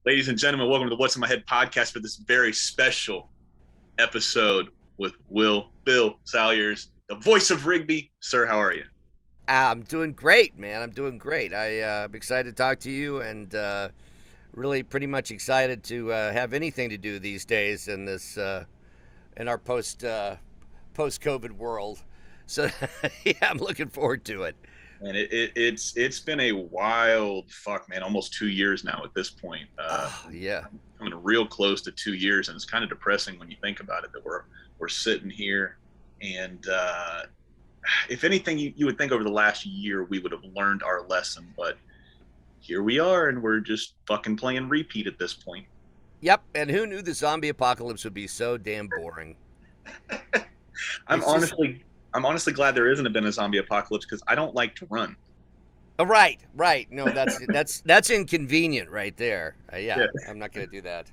Ladies and gentlemen, welcome to the What's in My Head podcast for this very special episode with Bill Salyers, the voice of Rigby. Sir, how are you? I'm doing great, man. I'm doing great. I'm excited to talk to you, and really pretty much excited to have anything to do these days in this in our post COVID world. So yeah, I'm looking forward to it. And it's been a wild fuck, man. Almost 2 years now at this point. Oh yeah, Coming real close to 2 years, and it's kind of depressing when you think about it that we're sitting here, and if anything, you would think over the last year we would have learned our lesson, but here we are, and we're just fucking playing repeat at this point. yep. And who knew the zombie apocalypse would be so damn boring? I'm It's just honestly, I'm honestly glad there isn't been a zombie apocalypse because I don't like to run. right, right. No, that's inconvenient right there. Yeah, Yeah, I'm not gonna do that.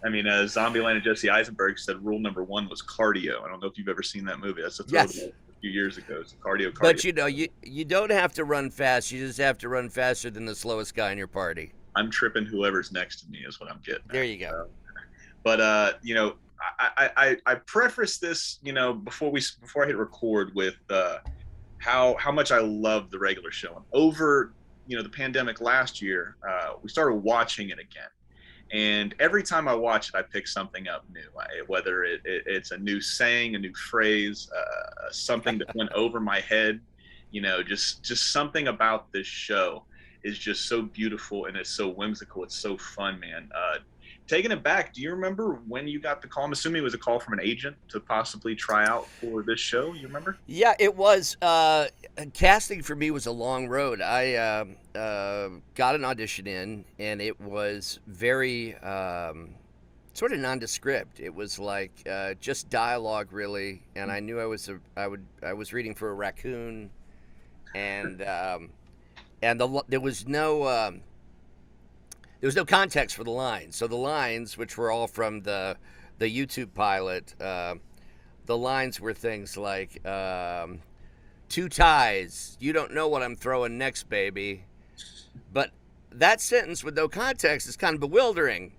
I mean, Zombieland and Jesse Eisenberg said rule number one was cardio. I don't know if you've ever seen that movie. That's a throwback Yes. a few years ago. It's cardio, cardio. But you don't have to run fast. You just have to run faster than the slowest guy in your party. I'm tripping whoever's next to me is what I'm getting There at. you go. But I preface this, before I hit record with how much I love the regular show. And over the pandemic last year, we started watching it again. And every time I watch it, I pick something up new, whether it's a new saying, a new phrase, something that went over my head. Just something about this show is just so beautiful, and it's so whimsical. It's so fun, man. Taking it back, do you remember when you got the call? I'm assuming it was a call from an agent to possibly try out for this show. You remember? Yeah, it was. Casting for me was a long road. I got an audition in, and it was very sort of nondescript. It was like just dialogue, really. And I knew I was reading for a raccoon, and there was no context for the lines. So the lines, which were all from the YouTube pilot, the lines were things like two ties. You don't know what I'm throwing next, baby. But that sentence with no context is kind of bewildering.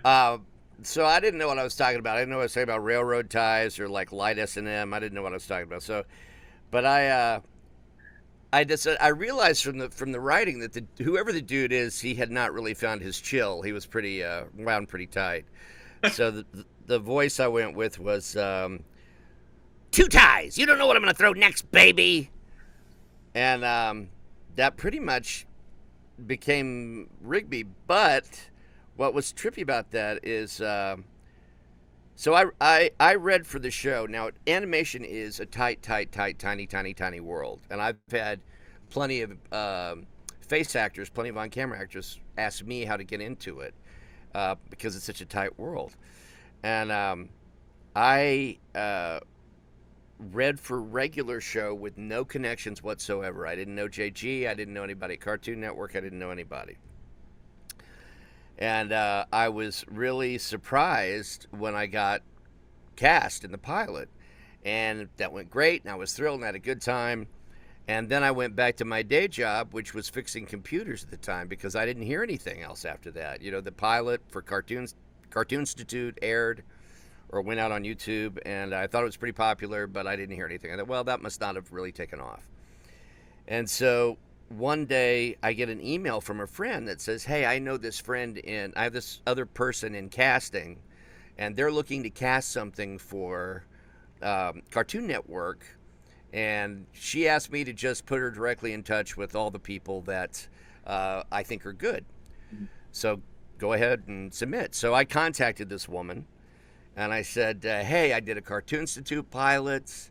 Yeah. So I didn't know what I was talking about. I didn't know what I was talking about railroad ties or like light S&M. I didn't know what I was talking about. So, but I realized from the writing that whoever the dude is, he had not really found his chill. He was pretty wound pretty tight. So the voice I went with was two ties. You don't know what I'm gonna throw next, baby. And that pretty much became Rigby. But what was trippy about that is so I read for the show. Now, animation is a tight, tiny world. And I've had plenty of face actors, plenty of on-camera actors ask me how to get into it because it's such a tight world. And I read for regular show with no connections whatsoever. I didn't know JG. I didn't know anybody at Cartoon Network. I didn't know anybody. And I was really surprised when I got cast in the pilot. And that went great, and I was thrilled and had a good time. And then I went back to my day job, which was fixing computers at the time, because I didn't hear anything else after that. The pilot for Cartoon Institute aired or went out on YouTube, and I thought it was pretty popular, but I didn't hear anything. I thought, well, that must not have really taken off. And so one day I get an email from a friend that says, hey, I know this friend I have this other person in casting, and they're looking to cast something for Cartoon Network. And she asked me to just put her directly in touch with all the people that I think are good. So go ahead and submit. So I contacted this woman, and I said, hey, I did a Cartoon Institute pilot.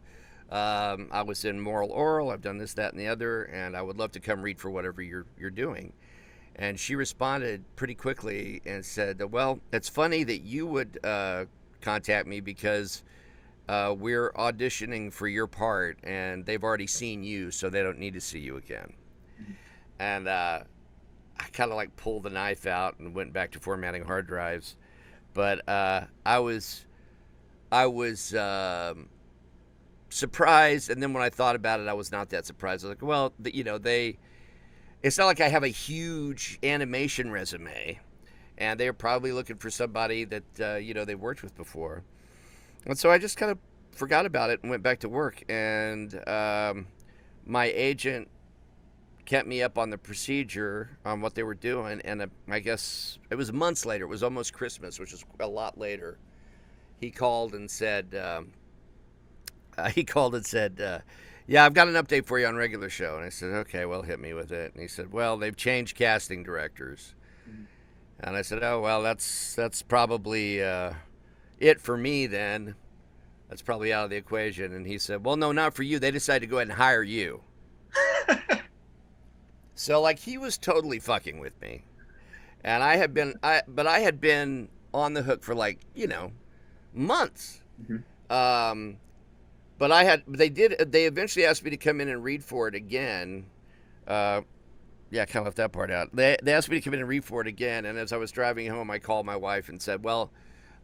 I was in Moral Oral. I've done this, that, and the other, and I would love to come read for whatever you're doing. And she responded pretty quickly and said, well, it's funny that you would contact me because we're auditioning for your part, and they've already seen you, so they don't need to see you again. And I kind of like pulled the knife out and went back to formatting hard drives. But I was surprised, and then when I thought about it, I was not that surprised. I was like, well, it's not like I have a huge animation resume, and they were probably looking for somebody that they worked with before. And so I just kind of forgot about it and went back to work. And my agent kept me up on the procedure on what they were doing. And I guess it was months later. It was almost Christmas, which is a lot later. He called and said, yeah, I've got an update for you on regular show. And I said, okay, well, hit me with it. And he said, well, they've changed casting directors. And I said, oh, well, that's probably it for me then. That's probably out of the equation. And he said, well, no, not for you. They decided to go ahead and hire you. So, like, he was totally fucking with me. And I had been on the hook for, like, months. But they eventually asked me to come in and read for it again. Yeah, I kind of left that part out. They asked me to come in and read for it again. And as I was driving home, I called my wife and said, well,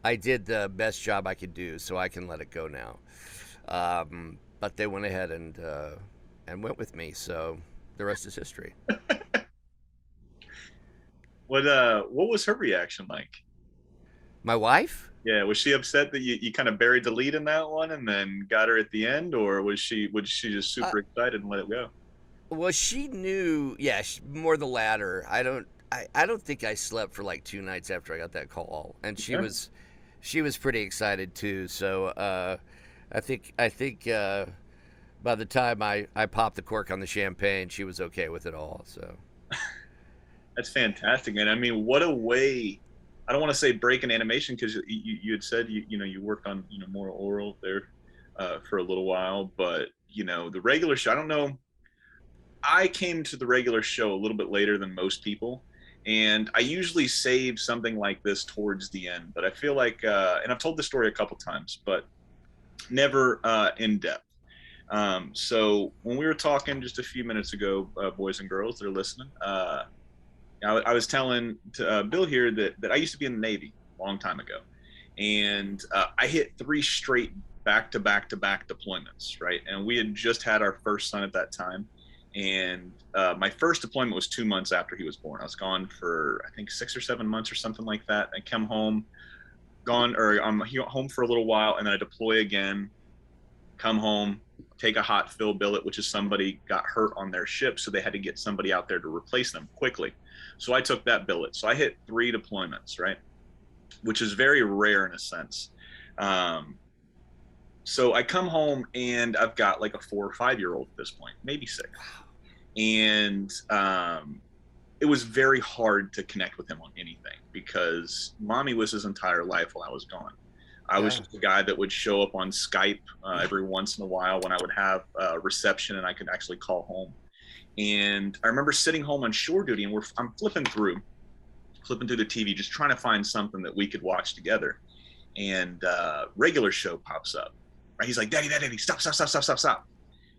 I did the best job I could do, so I can let it go now. But they went ahead and went with me, so the rest is history. What was her reaction like? My wife? Yeah, was she upset that you kind of buried the lead in that one and then got her at the end, or was she just super excited and let it go? Well, she knew. Yeah, more the latter. I don't think I slept for like 2 nights after I got that call, and she was pretty excited too. So I think by the time I popped the cork on the champagne, she was okay with it all. So That's fantastic, man. I mean, what a way. I don't want to say break in animation, because you had said you worked on more oral there for a little while, but the regular show. I don't know. I came to the regular show a little bit later than most people, and I usually save something like this towards the end. But I feel like, and I've told this story a couple times, but never in depth. So when we were talking just a few minutes ago, boys and girls that are listening, I was telling to, Bill here that I used to be in the Navy a long time ago, and I hit 3 straight back-to-back-to-back deployments, right? And we had just had our first son at that time, and my first deployment was 2 months after he was born. I was gone for, I think, 6 or 7 months or something like that. I come home, I'm home for a little while, and then I deploy again, come home, take a hot fill billet, which is somebody got hurt on their ship, so they had to get somebody out there to replace them quickly. So I took that billet. So I hit 3 deployments, right? Which is very rare in a sense. So I come home and I've got like a 4 or 5-year-old at this point, maybe 6. And it was very hard to connect with him on anything, because mommy was his entire life while I was gone. I was just a guy that would show up on Skype every once in a while when I would have reception and I could actually call home. And I remember sitting home on shore duty, and I'm flipping through the TV, just trying to find something that we could watch together. And regular show pops up. Right? He's like, Daddy, stop.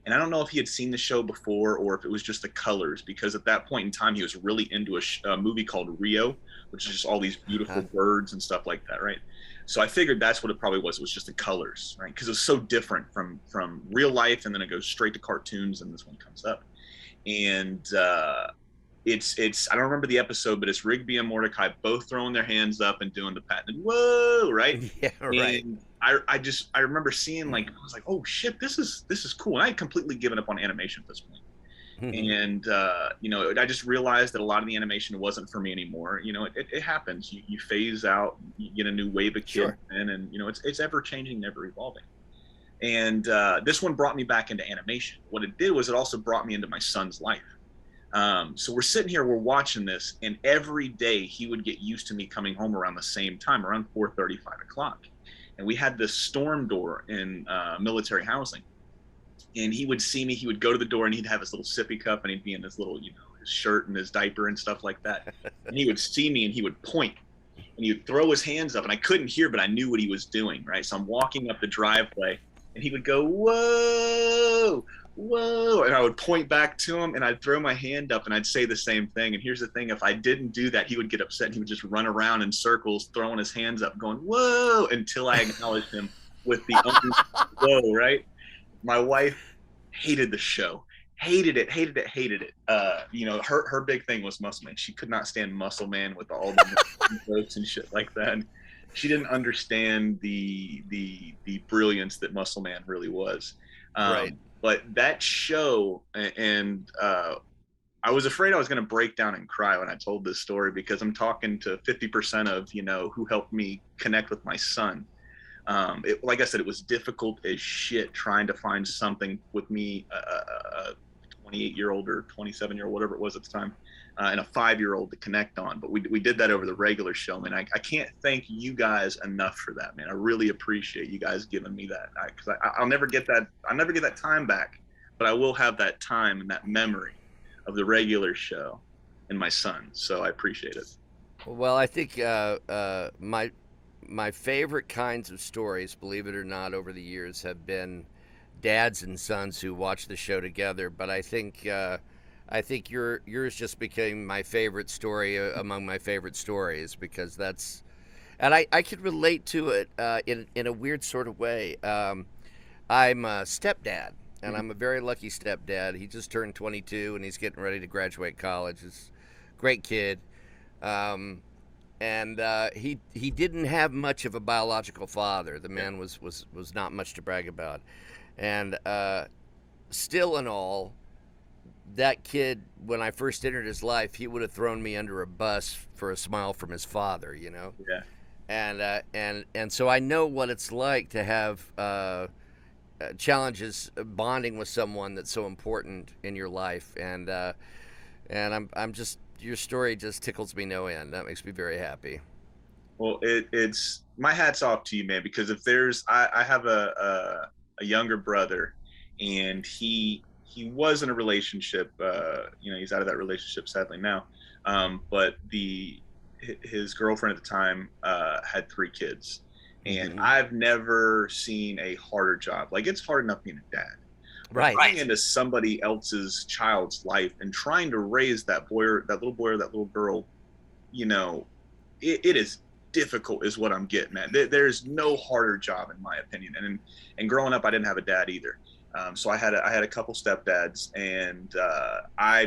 And I don't know if he had seen the show before or if it was just the colors, because at that point in time, he was really into a movie called Rio, which is just all these beautiful birds and stuff like that, right? So I figured that's what it probably was. It was just the colors, right? Because it was so different from real life, and then it goes straight to cartoons, and this one comes up. And it's I don't remember the episode, but it's Rigby and Mordecai both throwing their hands up and doing the patent. Whoa, right? Yeah, right. And I remember seeing, like, I was like, oh shit, this is cool. And I had completely given up on animation at this point. And I just realized that a lot of the animation wasn't for me anymore. It happens. You phase out, you get a new wave of kids in, and it's ever changing, never evolving. And this one brought me back into animation. What it did was it also brought me into my son's life. So we're sitting here, we're watching this, and every day he would get used to me coming home around the same time, around 4:30, 5 o'clock. And we had this storm door in military housing. And he would see me, he would go to the door, and he'd have his little sippy cup, and he'd be in his little, his shirt and his diaper and stuff like that. And he would see me, and he would point, and he would throw his hands up, and I couldn't hear, but I knew what he was doing, right? So I'm walking up the driveway, and he would go, whoa, whoa. And I would point back to him, and I'd throw my hand up, and I'd say the same thing. And here's the thing, if I didn't do that, he would get upset, and he would just run around in circles, throwing his hands up, going, whoa, until I acknowledged him with the whoa, right? My wife hated the show, hated it, hated it, hated it. You know, her big thing was Muscle Man. She could not stand Muscle Man with all the jokes and shit like that. And she didn't understand the brilliance that Muscle Man really was. Right. But that show, and I was afraid I was going to break down and cry when I told this story, because I'm talking to 50% of, you know, who helped me connect with my son. Like I said, it was difficult as shit trying to find something with me, a 28-year-old or 27-year-old, whatever it was at the time, and a 5-year-old to connect on. But we did that over the regular show, man. I can't thank you guys enough for that, man. I really appreciate you guys giving me that, because I'll never get that. I'll never get that time back, but I will have that time and that memory of the regular show and my son. So I appreciate it. Well, I think my favorite kinds of stories, believe it or not, over the years have been dads and sons who watch the show together. But I think yours just became my favorite story among my favorite stories, because that's, and I could relate to it in a weird sort of way. I'm a stepdad, and I'm a very lucky stepdad. He just turned 22, and he's getting ready to graduate college. He's a great kid. And he didn't have much of a biological father. The man was not much to brag about, and still in all, that kid, when I first entered his life, he would have thrown me under a bus for a smile from his father, you know. Yeah. And so I know what it's like to have challenges bonding with someone that's so important in your life, and I'm just, your story just tickles me no end. That makes me very happy. Well, it's my hat's off to you, man. Because if there's, I have a younger brother, and he was in a relationship. You know, he's out of that relationship sadly now. But his girlfriend at the time had 3 kids, and Mm-hmm. I've never seen a harder job. Like, it's hard enough being a dad, but Right. going into somebody else's child's life and trying to raise that boy, or that little boy, or that little girl, you know, it is difficult, is what I'm getting at. There's no harder job, in my opinion. And growing up, I didn't have a dad either. So I had a couple stepdads, and I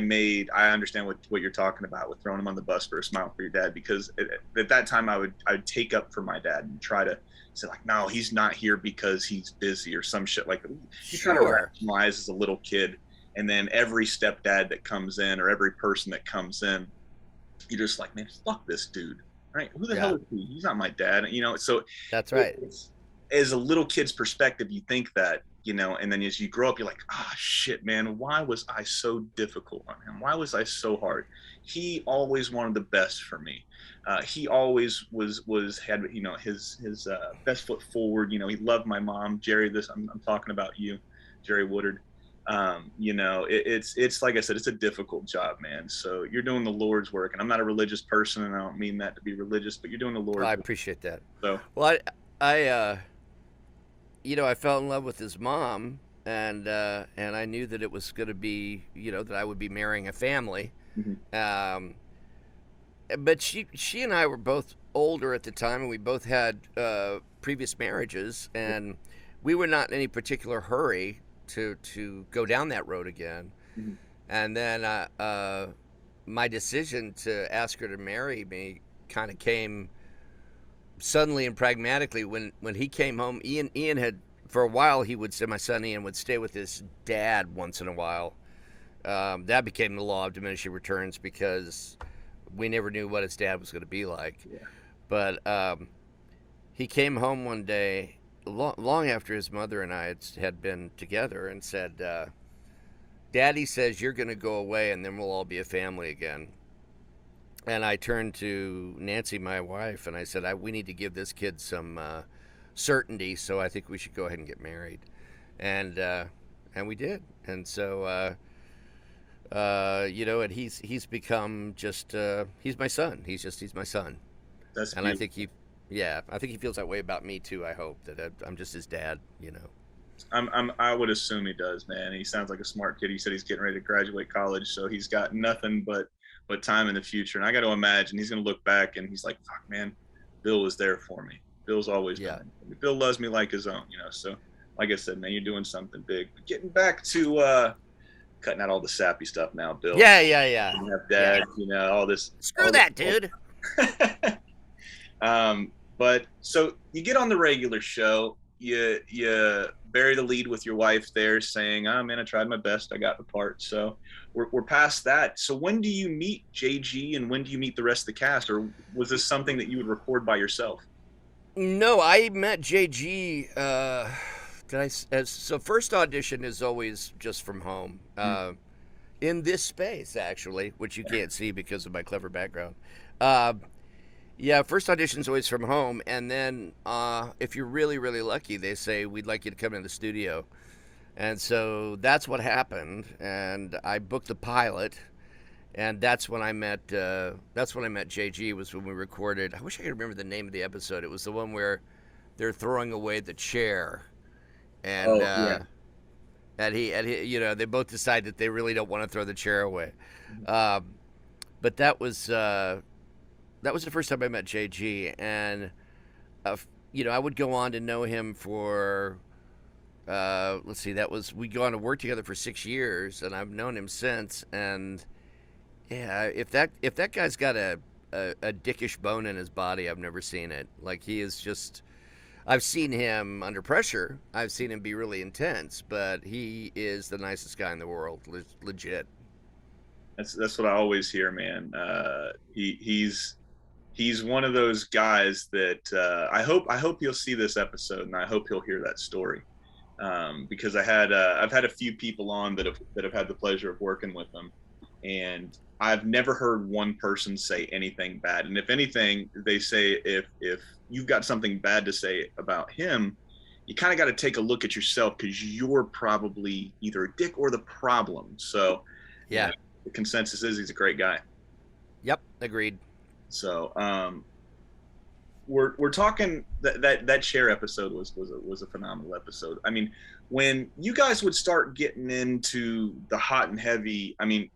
understand what you're talking about with throwing them on the bus for a smile for your dad, because at that time I would take up for my dad and try to say, like, no, he's not here because he's busy or some shit like that. You try to Sure. rationalize as a little kid, and then every stepdad that comes in, or every person that comes in, you're just like, man, fuck this dude, right? Who the hell Yeah, is he? He's not my dad, you know. So that's right. it's, as a little kid's perspective, you think that, you know, and then as you grow up, you're like, ah, shit, man, why was I so difficult on him? Why was I so hard? He always wanted the best for me. He always had, you know, his best foot forward. You know, he loved my mom, Jerry. I'm talking about you, Jerry Woodard. You know, it's like I said, it's a difficult job, man. So you're doing the Lord's work, and I'm not a religious person, and I don't mean that to be religious, but you're doing the Well, I Lord's work. appreciate that. So Well, I you know, I fell in love with his mom, and I knew that it was going to be, you know, that I would be marrying a family. mhm. Um, but she and I were both older at the time, and we both had previous marriages, and we were not in any particular hurry to go down that road again. Mhm. And then my decision to ask her to marry me kind of came suddenly and pragmatically when he came home. Ian had, for a while, he would say, my son Ian would stay with his dad once in a while. That became the law of diminishing returns, because we never knew what his dad was going to be like. Yeah. But he came home one day, long after his mother and I had been together, and said, Daddy says you're going to go away, and then we'll all be a family again. And I turned to Nancy, my wife, and I said, we need to give this kid some certainty, so I think we should go ahead and get married. And we did. And so, you know, and he's become just, he's my son. He's my son. That's And I beautiful. think yeah, I think he feels that way about me too. I hope that I'm just his dad, you know. I would assume he does, man. He sounds like a smart kid. He said he's getting ready to graduate college, so he's got nothing but time in the future. And I got to imagine he's going to look back and he's like, fuck, man, Bill was there for me. Bill's always been Yeah. there for me. Bill loves me like his own, you know. So, like I said, man, you're doing something big. But getting back to cutting out all the sappy stuff now, Bill. Yeah, yeah, yeah, Have yeah. dad, all this, Screw that, dude. But so you get on the regular show, you bury the lead with your wife there, saying, "Oh man, I tried my best, I got the part." So we're past that. So when do you meet JG, and when do you meet the rest of the cast, or was this something that you would record by yourself? No, I met JG. So first audition is always just from home, in this space actually, which you can't see because of my clever background. Uh, yeah, first audition is always from home, and then if you're really really lucky, they say we'd like you to come in the studio, and so that's what happened. And I booked the pilot, and that's when I met. That's when I met JG. Was when we recorded. I wish I could remember the name of the episode. It was the one where they're throwing away the chair, and Oh yeah. uh, and he, they both decide that they really don't want to throw the chair away. Um, but that was the first time I met JG, and I would go on to know him for. Let's see, we go on to work together for 6 years, and I've known him since. And yeah, if that guy's got a dickish bone in his body, I've never seen it. Like he is just. I've seen him under pressure. I've seen him be really intense, but he is the nicest guy in the world, legit. That's what I always hear, man. He's one of those guys that I hope you'll see this episode, and I hope he'll hear that story, because I've had a few people on that have had the pleasure of working with him, and I've never heard one person say anything bad. And if anything, they say if you've got something bad to say about him, you kind of got to take a look at yourself, because you're probably either a dick or the problem. So, Yeah. the consensus is he's a great guy. Yep. Agreed. So, we're talking that chair episode was a phenomenal episode. I mean, when you guys would start getting into the hot and heavy, I mean,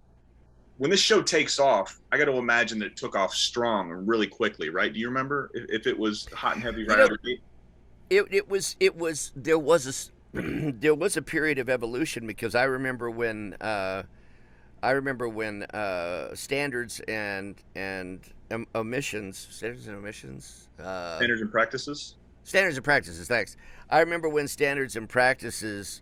when this show takes off, I got to imagine that it took off strong and really quickly, right? Do you remember if it was hot and heavy right out of the gate? It was there was a there was a period of evolution, because I remember when standards and Standards and practices. standards and practices. Thanks. I remember when standards and practices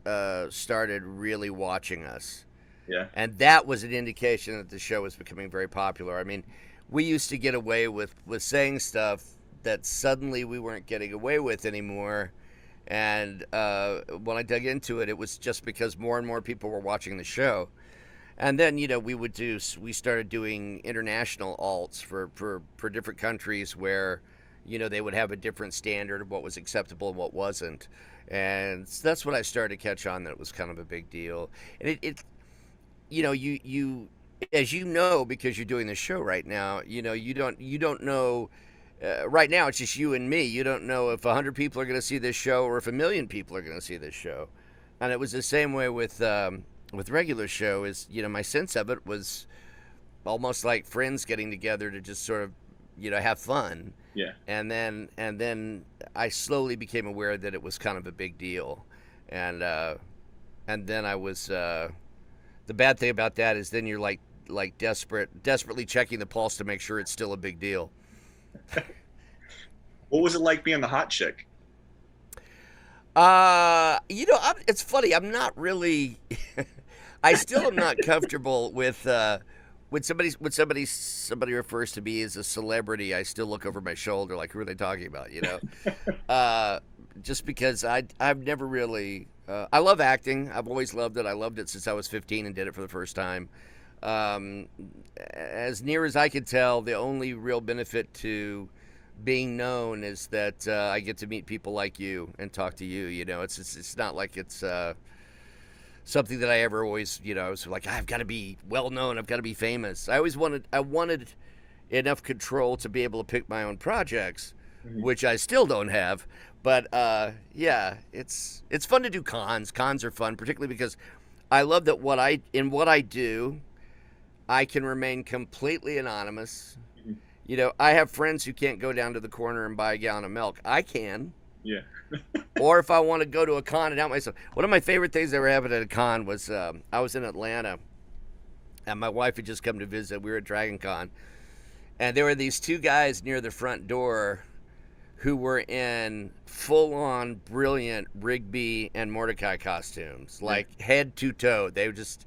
started really watching us, Yeah. and that was an indication that the show was becoming very popular. I mean, we used to get away with saying stuff that suddenly we weren't getting away with anymore. And when I dug into it, it was just because more and more people were watching the show. And then we started doing international alts for different countries where they would have a different standard of what was acceptable and what wasn't. And that's when I started to catch on that it was kind of a big deal. And it you as you know, because you're doing the show right now, you don't know. Right now, it's just you and me. You don't know if 100 people are going to see this show or if 1 million people are going to see this show. And it was the same way with regular show. Is my sense of it was almost like friends getting together to just sort of have fun. Yeah. And then I slowly became aware that it was kind of a big deal, and then I was the bad thing about that is then you're like desperately checking the pulse to make sure it's still a big deal. What was it like being the hot chick? It's funny. I'm not really. I still am not comfortable with when somebody refers to me as a celebrity. I still look over my shoulder, like, who are they talking about? Just because I've never really. I love acting. I've always loved it. I loved it since I was 15 and did it for the first time. As near as I could tell, the only real benefit to being known is that I get to meet people like you and talk to you. It's not like it's something that I ever always, I was like, I've got to be well known. I've got to be famous. I wanted enough control to be able to pick my own projects, which I still don't have. But yeah, it's fun to do cons. Cons are fun, particularly because I love that what I do, I can remain completely anonymous. I have friends who can't go down to the corner and buy a gallon of milk. I can. Yeah. Or if I want to go to a con and out myself. One of my favorite things that ever happened at a con was I was in Atlanta and my wife had just come to visit. We were at Dragon Con, and there were these two guys near the front door who were in full on brilliant Rigby and Mordecai costumes, Yeah. like head to toe. They were just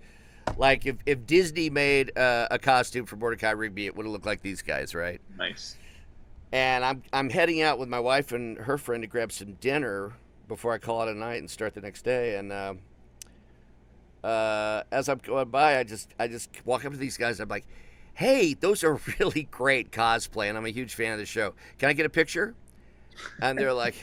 like if Disney made a costume for Mordecai Rigby, it would have looked like these guys, right? Nice. And I'm heading out with my wife and her friend to grab some dinner before I call it a night and start the next day. And as I'm going by, I just walk up to these guys. I'm like, "Hey, those are really great cosplay, and I'm a huge fan of the show. Can I get a picture?" And they're like,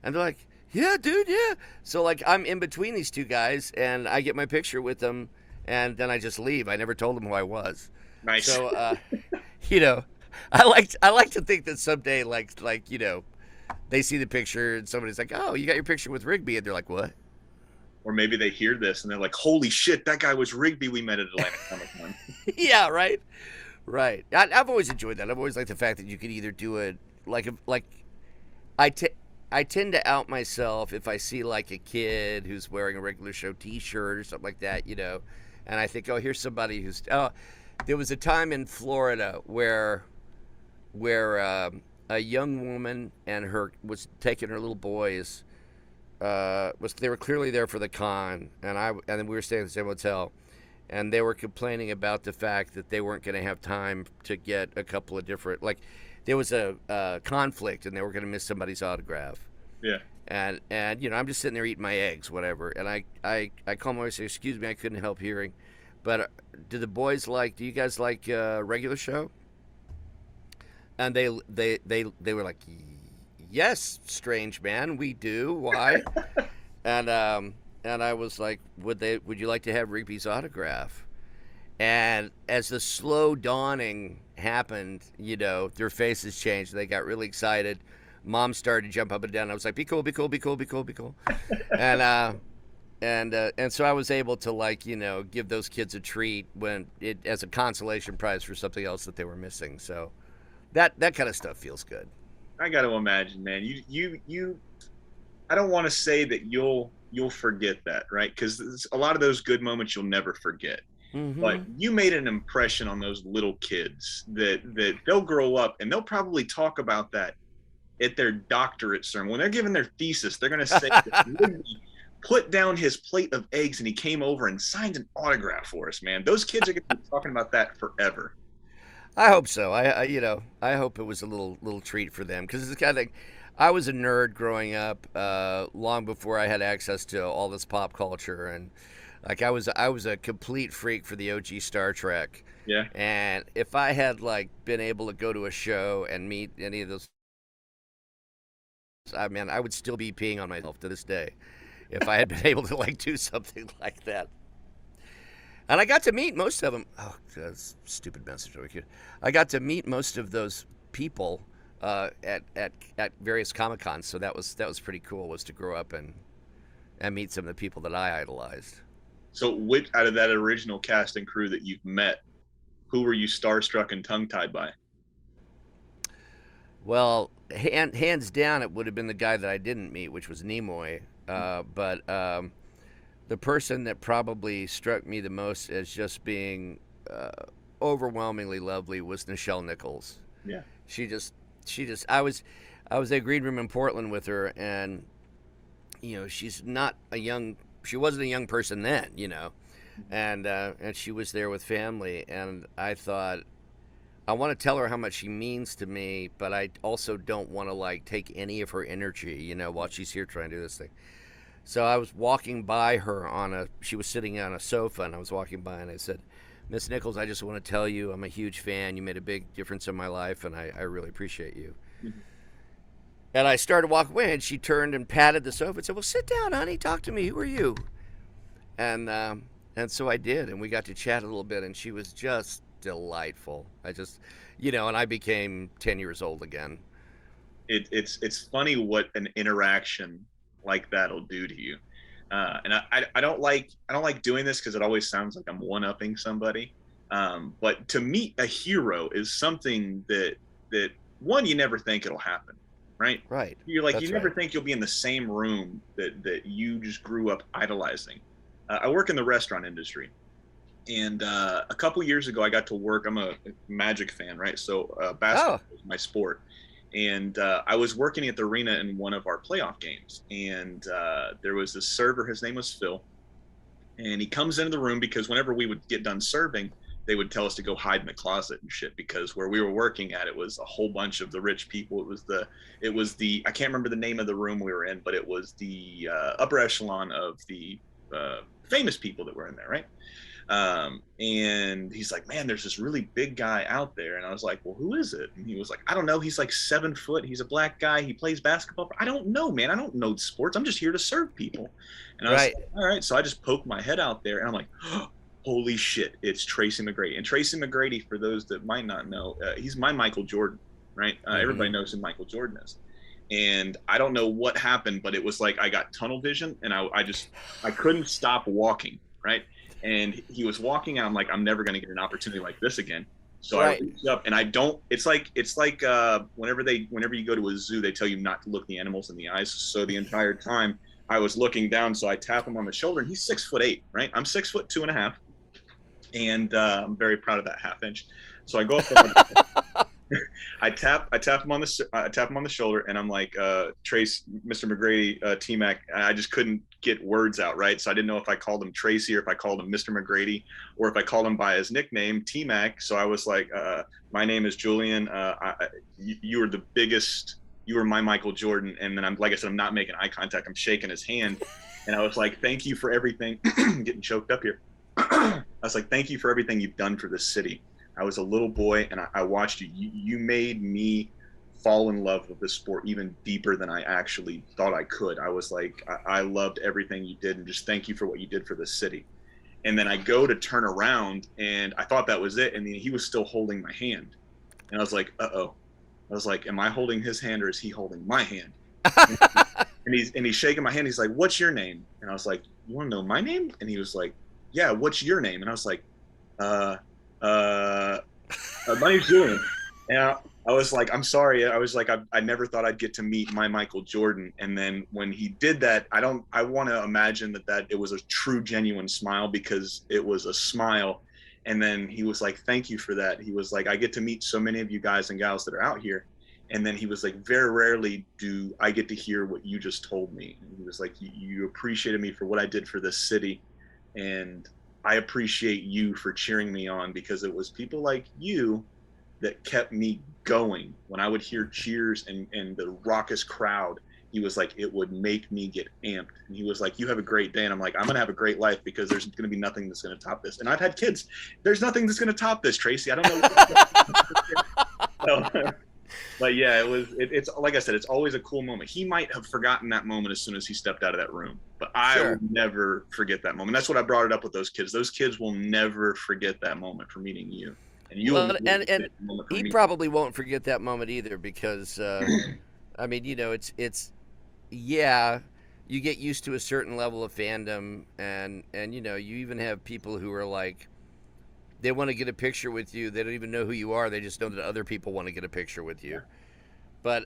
"Yeah, dude, yeah." So like I'm in between these two guys, and I get my picture with them, and then I just leave. I never told them who I was. Nice. So you know, I like to think that someday, they see the picture and somebody's like, "Oh, you got your picture with Rigby," and they're like, "What?" Or maybe they hear this and they're like, "Holy shit, that guy was Rigby we met at Atlanta Comic Con." Yeah, right, right. I've always enjoyed that. I've always liked the fact that you could either do it like I t- I tend to out myself if I see like a kid who's wearing a regular show T-shirt or something like that, and I think, oh, here's somebody who's. Oh, there was a time in Florida where a young woman and her was taking her little boys. Was They were clearly there for the con, and then we were staying at the same hotel, and they were complaining about the fact that they weren't going to have time to get a couple of different there was a conflict and they were going to miss somebody's autograph. Yeah. And I'm just sitting there eating my eggs, whatever, and I call my wife and say, "Excuse me, I couldn't help hearing, but do you guys like regular show?" And they were like, "Yes, strange man, we do. Why?" And I was like, would you like to have Rigby's autograph?" And as the slow dawning happened, their faces changed. They got really excited. Mom started to jump up and down. I was like, "Be cool, be cool, be cool, be cool, be cool." And so I was able to give those kids a treat as a consolation prize for something else that they were missing. So that kind of stuff feels good. I got to imagine, man. You. I don't want to say that you'll forget that, right? Because a lot of those good moments you'll never forget. But Mm-hmm. you made an impression on those little kids that they'll grow up and they'll probably talk about that at their doctorate sermon. When they're giving their thesis, they're going to say that Rigby put down his plate of eggs and he came over and signed an autograph for us, man. Those kids are going to be talking about that forever. I hope so. I hope it was a little treat for them because it's the kind of thing. I was a nerd growing up, long before I had access to all this pop culture, and like I was a complete freak for the OG Star Trek. Yeah. And if I had been able to go to a show and meet any of those, I mean, I would still be peeing on myself to this day if I had been able to do something like that. And I got to meet most of them. Oh, that's a stupid message. I got to meet most of those people at various Comic Cons, so that was pretty cool. Was to grow up and meet some of the people that I idolized. So, which out of that original cast and crew that you've met, who were you starstruck and tongue tied by? Well, hands down, it would have been the guy that I didn't meet, which was Nimoy. But the person that probably struck me the most as just being overwhelmingly lovely was Nichelle Nichols. Yeah. She just, I was at Green Room in Portland with her, and she wasn't a young person then, and she was there with family, and I thought, I want to tell her how much she means to me, but I also don't want to take any of her energy, while she's here trying to do this thing. So I was walking by her she was sitting on a sofa, and I was walking by and I said, "Miss Nichols, I just want to tell you I'm a huge fan. You made a big difference in my life, and I really appreciate you." Mhm. And I started walking away, and she turned and patted the sofa and said, "Well, sit down, honey. Talk to me. Who are you?" And so I did, and we got to chat a little bit, and she was just delightful. And I became 10 years old again. It's funny what an interaction like that'll do to you. And I don't like doing this because it always sounds like I'm one upping somebody. But to meet a hero is something that one you never think it'll happen. right? Right. You're like, you That's never right. think you'll be in the same room that you just grew up idolizing. I work in the restaurant industry, and a couple years ago, I got to work. I'm a Magic fan, right? So Oh, basketball is my sport, and I was working at the arena in one of our playoff games, and there was this server. His name was Phil, and he comes into the room because whenever we would get done serving, they would tell us to go hide in the closet and shit because where we were working at, it was a whole bunch of the rich people. It was the I can't remember the name of the room we were in, but it was the upper echelon of the famous people that were in there, right? And he's like, man, there's this really big guy out there. And I was like, well, who is it? And he was like, I don't know. He's like 7 foot. He's a black guy. He plays basketball. I don't know, man. I don't know sports. I'm just here to serve people. And I was right. like, all right. So I just poked my head out there and I'm like, oh, holy shit, it's Tracy McGrady. And Tracy McGrady, for those that might not know, he's my Michael Jordan, right? Everybody Mm-hmm. knows who Michael Jordan is. And I don't know what happened, but it was like I got tunnel vision and I couldn't stop walking, right? And he was walking and I'm like, I'm never going to get an opportunity like this again. So I Right. reached up and I don't, it's like whenever you go to a zoo, they tell you not to look the animals in the eyes. So the entire time I was looking down, so I tap him on the shoulder and he's 6'8", right? I'm 6'2 and a half. And I'm very proud of that half inch. So I go up there, I tap him on the shoulder, and I'm like, Trace, Mr. McGrady, T Mac. I just couldn't get words out, right? So I didn't know if I called him Tracy or if I called him Mr. McGrady or if I called him by his nickname, T Mac. So I was like, my name is Julian. You were the biggest. You were my Michael Jordan. And then like I said, I'm not making eye contact. I'm shaking his hand, and I was like, thank you for everything. Getting choked up here. I was like, thank you for everything you've done for this city. I was a little boy and I watched you. You made me fall in love with this sport even deeper than I actually thought I could. I was like, I loved everything you did and just thank you for what you did for this city. And then I go to turn around and I thought that was it. And then he was still holding my hand. And I was like, uh-oh. I was like, am I holding his hand or is he holding my hand? And he's shaking my hand. He's like, what's your name? And I was like, you want to know my name? And he was like, yeah, what's your name? And I was like, uh, uh, my name's Julian. And I was like, I'm sorry. I was like, I never thought I'd get to meet my Michael Jordan. And then when he did that, I want to imagine that it was a true, genuine smile because it was a smile. And then he was like, thank you for that. He was like, I get to meet so many of you guys and gals that are out here. And then he was like, very rarely do I get to hear what you just told me. And he was like, you appreciated me for what I did for this city. And I appreciate you for cheering me on because it was people like you that kept me going. When I would hear cheers and the raucous crowd, he was like, it would make me get amped. And he was like, you have a great day. And I'm like, I'm going to have a great life because there's going to be nothing that's going to top this. And I've had kids. There's nothing that's going to top this, Tracy. I don't know. So, but yeah, it's like I said, it's always a cool moment. He might have forgotten that moment as soon as he stepped out of that room, but I will Sure. never forget that moment. That's what I brought it up with those kids. Those kids will never forget that moment for meeting you, and you will Well, never and forget the moment for he me. probably won't forget that moment either because I mean, it's yeah, you get used to a certain level of fandom, and you even have people who are like they want to get a picture with you. They don't even know who you are. They just know that other people want to get a picture with you. But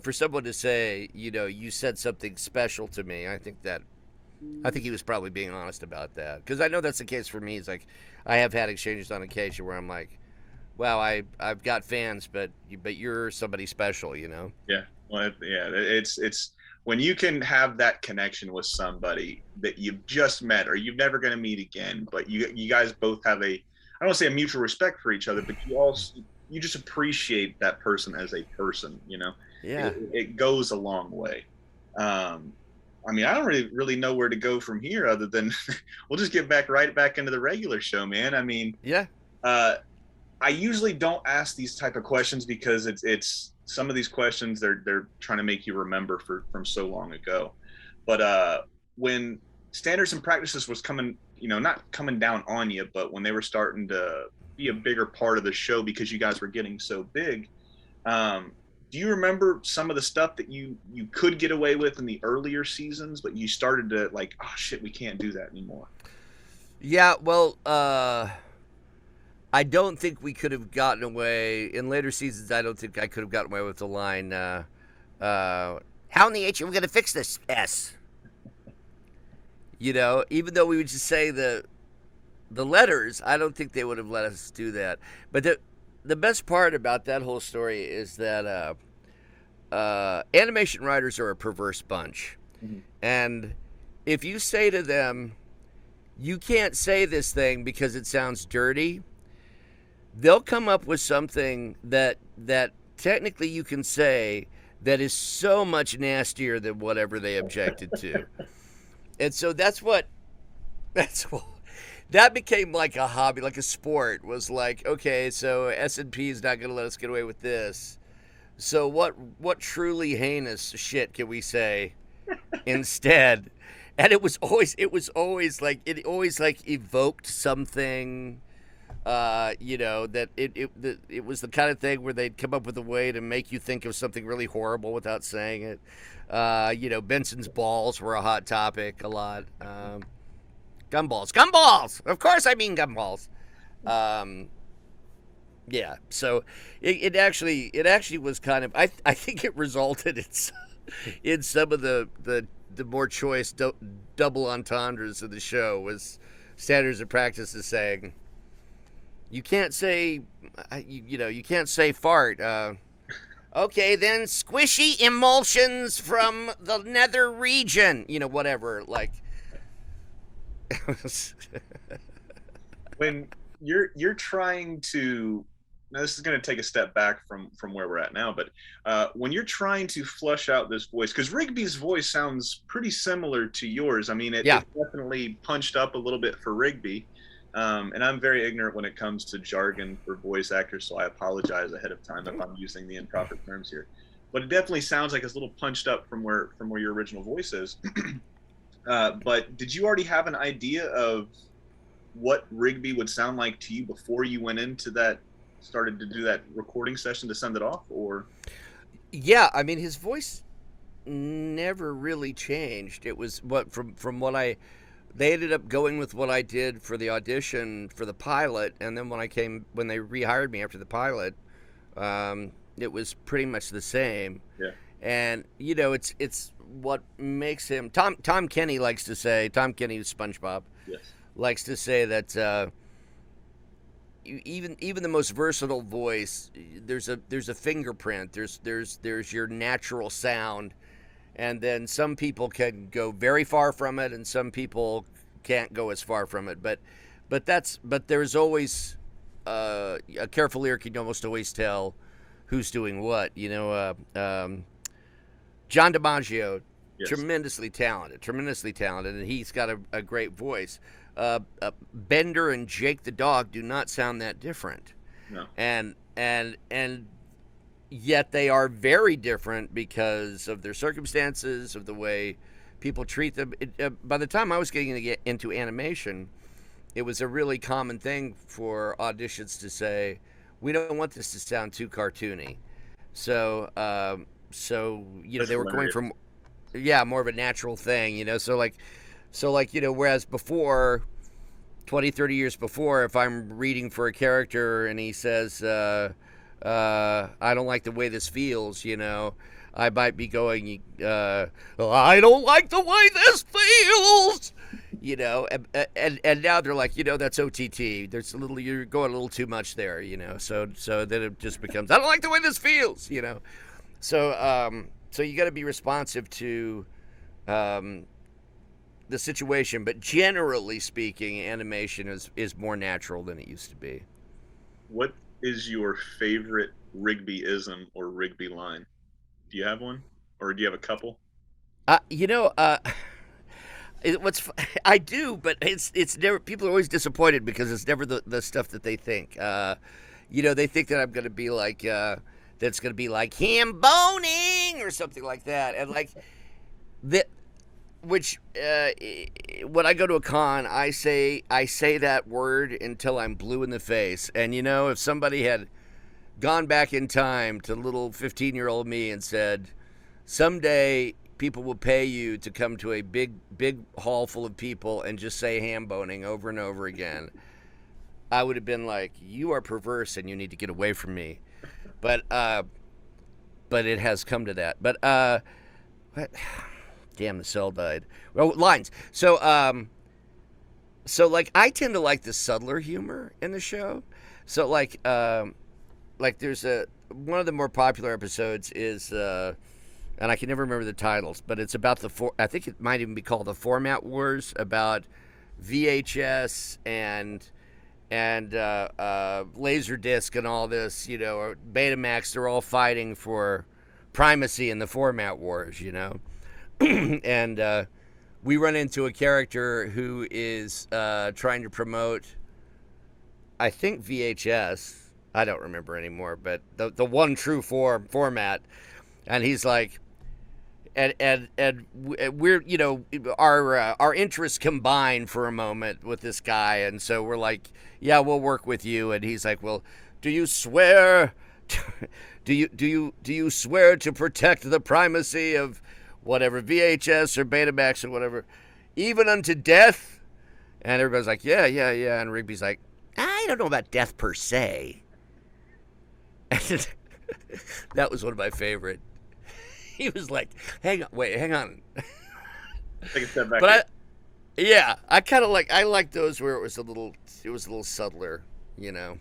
for someone to say, you said something special to me, I think he was probably being honest about that because I know that's the case for me. It's like I have had exchanges on occasion where I'm like, wow, I've got fans, but you're somebody special. Yeah, well, yeah, it's when you can have that connection with somebody that you've just met or you're never going to meet again, but you guys both have I don't want to say a mutual respect for each other, but you just appreciate that person as a person. Yeah. It goes a long way. Um, I mean, I don't really know where to go from here other than we'll just get right back into the regular show, man. I mean, Yeah. uh, I usually don't ask these type of questions because it's some of these questions they're trying to make you remember from so long ago. But when standards and practices was coming, not coming down on you, but when they were starting to be a bigger part of the show because you guys were getting so big, um, do you remember some of the stuff that you could get away with in the earlier seasons, but you started to like, oh shit, we can't do that anymore? Yeah. Well, I don't think we could have gotten away in later seasons. I don't think I could have gotten away with the line. How in the H are we going to fix this S? Even though we would just say the letters, I don't think they would have let us do that. But the best part about that whole story is that animation writers are a perverse bunch. Mm-hmm. And if you say to them, you can't say this thing because it sounds dirty, they'll come up with something that technically you can say that is so much nastier than whatever they objected to. And so that's what that became like a hobby, like a sport. Was like, okay, so S&P is not going to let us get away with this. So what truly heinous shit can we say instead? And it always like evoked something. That it was the kind of thing where they'd come up with a way to make you think of something really horrible without saying it. Benson's balls were a hot topic a lot. Gumballs. Of course, I mean gumballs. Yeah. So it actually was kind of. I think it resulted in some of the more choice double entendres of the show was standards and practices saying, you can't say, you can't say fart. Okay, then squishy emulsions from the nether region. Whatever. Like, When you're trying to, now this is going to take a step back from where we're at now, but when you're trying to flush out this voice, because Rigby's voice sounds pretty similar to yours. I mean, it definitely punched up a little bit for Rigby. And I'm very ignorant when it comes to jargon for voice actors, so I apologize ahead of time if I'm using the improper terms here. But it definitely sounds like it's a little punched up from where your original voice is. But did you already have an idea of what Rigby would sound like to you before you went into started to do that recording session to send it off, or? Yeah, I mean, his voice never really changed. It was from what they ended up going with what I did for the audition for the pilot, and then when they rehired me after the pilot, it was pretty much the same. Yeah. And it's what makes him. Tom Kenny likes to say. Tom Kenny, who's SpongeBob, yes, likes to say that even the most versatile voice, there's a fingerprint. There's your natural sound. And then some people can go very far from it, and some people can't go as far from it. But there's always a careful ear can almost always tell who's doing what. John DiMaggio, yes, tremendously talented, and he's got a great voice. Bender and Jake the dog do not sound that different. No. And yet they are very different because of their circumstances, of the way people treat them. By the time I was getting to get into animation, it was a really common thing for auditions to say, we don't want this to sound too cartoony. So they were going for more of a natural thing, whereas before, 20, 30 years before, if I'm reading for a character and he says, I don't like the way this feels, I might be going, I don't like the way this feels, and now they're like, that's OTT. You're going a little too much there, so then it just becomes, I don't like the way this feels, so you got to be responsive to the situation, but generally speaking, animation is more natural than it used to be. What is your favorite Rigby-ism or Rigby line? Do you have one, or do you have a couple? I do, but it's never. People are always disappointed because it's never the stuff that they think. They think that I'm going to be like that's going to be like Hamboning or something like that, and like that. Which when I go to a con, I say that word until I'm blue in the face. And if somebody had gone back in time to little 15-year-old me and said, someday people will pay you to come to a big hall full of people and just say Hamboning over and over again, I would have been like, you are perverse and you need to get away from me. But but it has come to that. But what? Damn, the cell died. Well, lines. So like I tend to like the subtler humor in the show. So like there's a one of the more popular episodes is and I can never remember the titles, but it's about I think it might even be called the Format Wars, about VHS and Laserdisc and all this, or Betamax. They're all fighting for primacy in the format wars, and we run into a character who is trying to promote, I think, VHS. I don't remember anymore, but the one true format, and he's like, and we're our interests combine for a moment with this guy, and so we're like, yeah, we'll work with you, and he's like, well, do you swear? Do you swear to protect the primacy of whatever VHS or Betamax or whatever, even unto death? And everybody's like, yeah, yeah, yeah. And Rigby's like, I don't know about death per se. That was one of my favorite. He was like, hang on. Take a step back. But I kind of I like those where it was a little subtler, Now,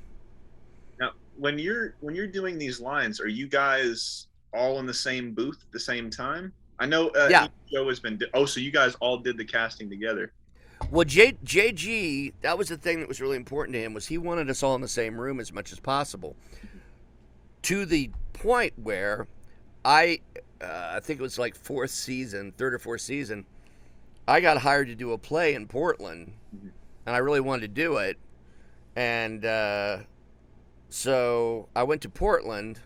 when you're doing these lines, are you guys all in the same booth at the same time? I know each show has been. So you guys all did the casting together. Well, JG, that was the thing that was really important to him, was he wanted us all in the same room as much as possible. To the point where I think it was like third or fourth season, I got hired to do a play in Portland, and I really wanted to do it. And so I went to Portland,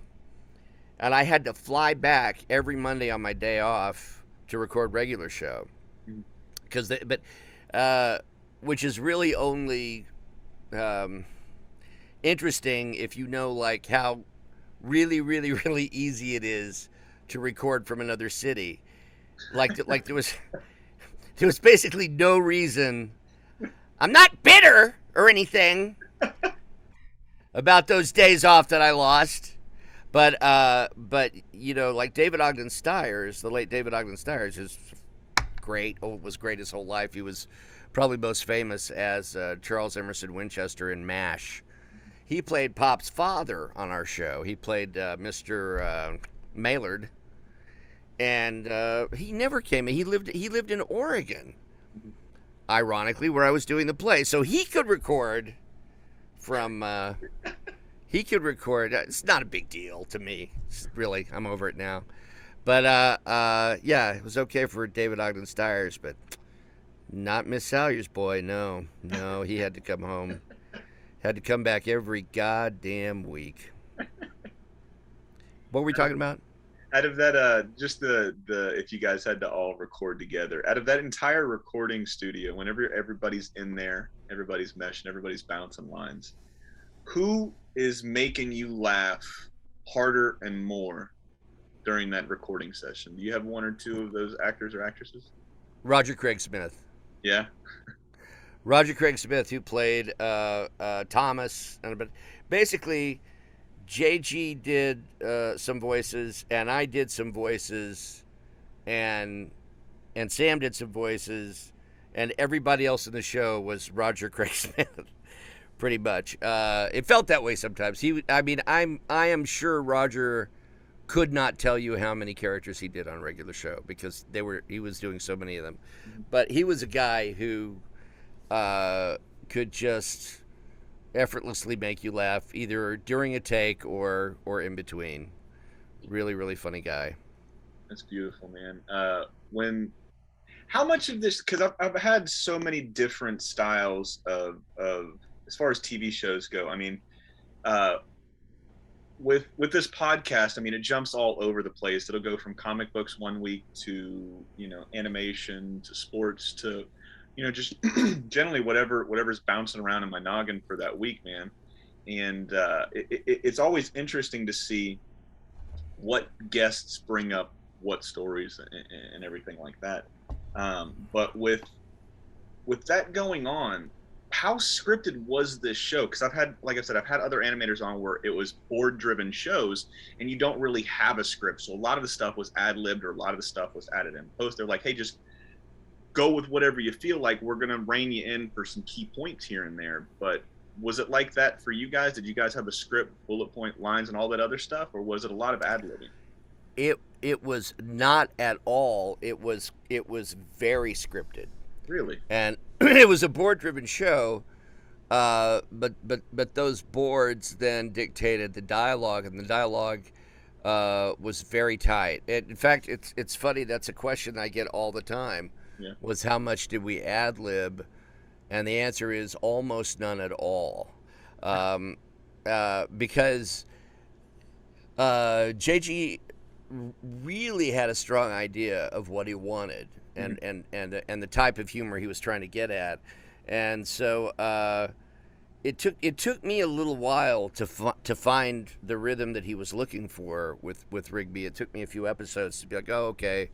and I had to fly back every Monday on my day off to record regular show. Which is really only interesting if you know like how really, really, really easy it is to record from another city. Like there was basically no reason. I'm not bitter or anything about those days off that I lost, but like David Ogden Stiers, the late David Ogden Stiers, is great. Was great his whole life. He was probably most famous as Charles Emerson Winchester in MASH. He played Pop's father on our show. He played Mr. Maylard, and he never came. He lived in Oregon, ironically, where I was doing the play. So he could record from. It's not a big deal to me. Really, I'm over it now. But yeah, it was okay for David Ogden Stiers, but not Miss Salyers' boy. No, he had to come home. Had to come back every goddamn week. What were we talking about? Out of that, just the if you guys had to all record together, out of that entire recording studio, whenever everybody's in there, everybody's meshing, everybody's bouncing lines, who is making you laugh harder and more during that recording session? Do you have one or two of those actors or actresses? Roger Craig Smith. Yeah. Roger Craig Smith, who played Thomas, but basically JG did some voices, and I did some voices, and Sam did some voices, and everybody else in the show was Roger Craig Smith, pretty much. It felt that way sometimes. I am sure Roger could not tell you how many characters he did on a regular show because he was doing so many of them, but he was a guy who could just effortlessly make you laugh either during a take or in between. Really, really funny guy. That's beautiful, man. How much of this, because I've had so many different styles of as far as TV shows go. I mean, with this podcast, I mean, it jumps all over the place. It'll go from comic books one week to animation to sports to just generally whatever's bouncing around in my noggin for that week, man. And it's always interesting to see what guests bring up what stories and everything like that. But with that going on, how scripted was this show? Because I've had, like I said, I've had other animators on where it was board driven shows and you don't really have a script. So a lot of the stuff was ad libbed or a lot of the stuff was added in post. They're like, hey, just go with whatever you feel like. We're going to rein you in for some key points here and there. But was it like that for you guys? Did you guys have a script, bullet point lines, and all that other stuff? Or was it a lot of ad libbing? It was not at all. It was very scripted, Really? and it was a board driven show. But those boards then dictated the dialogue, and the dialogue was very tight. In fact, it's funny. That's a question I get all the time. Yeah. Was how much did we ad lib? And the answer is almost none at all, because JG really had a strong idea of what he wanted and, Mm-hmm. and the type of humor he was trying to get at, and so it took me a little while to find the rhythm that he was looking for with Rigby. It took me a few episodes to be like, oh, okay,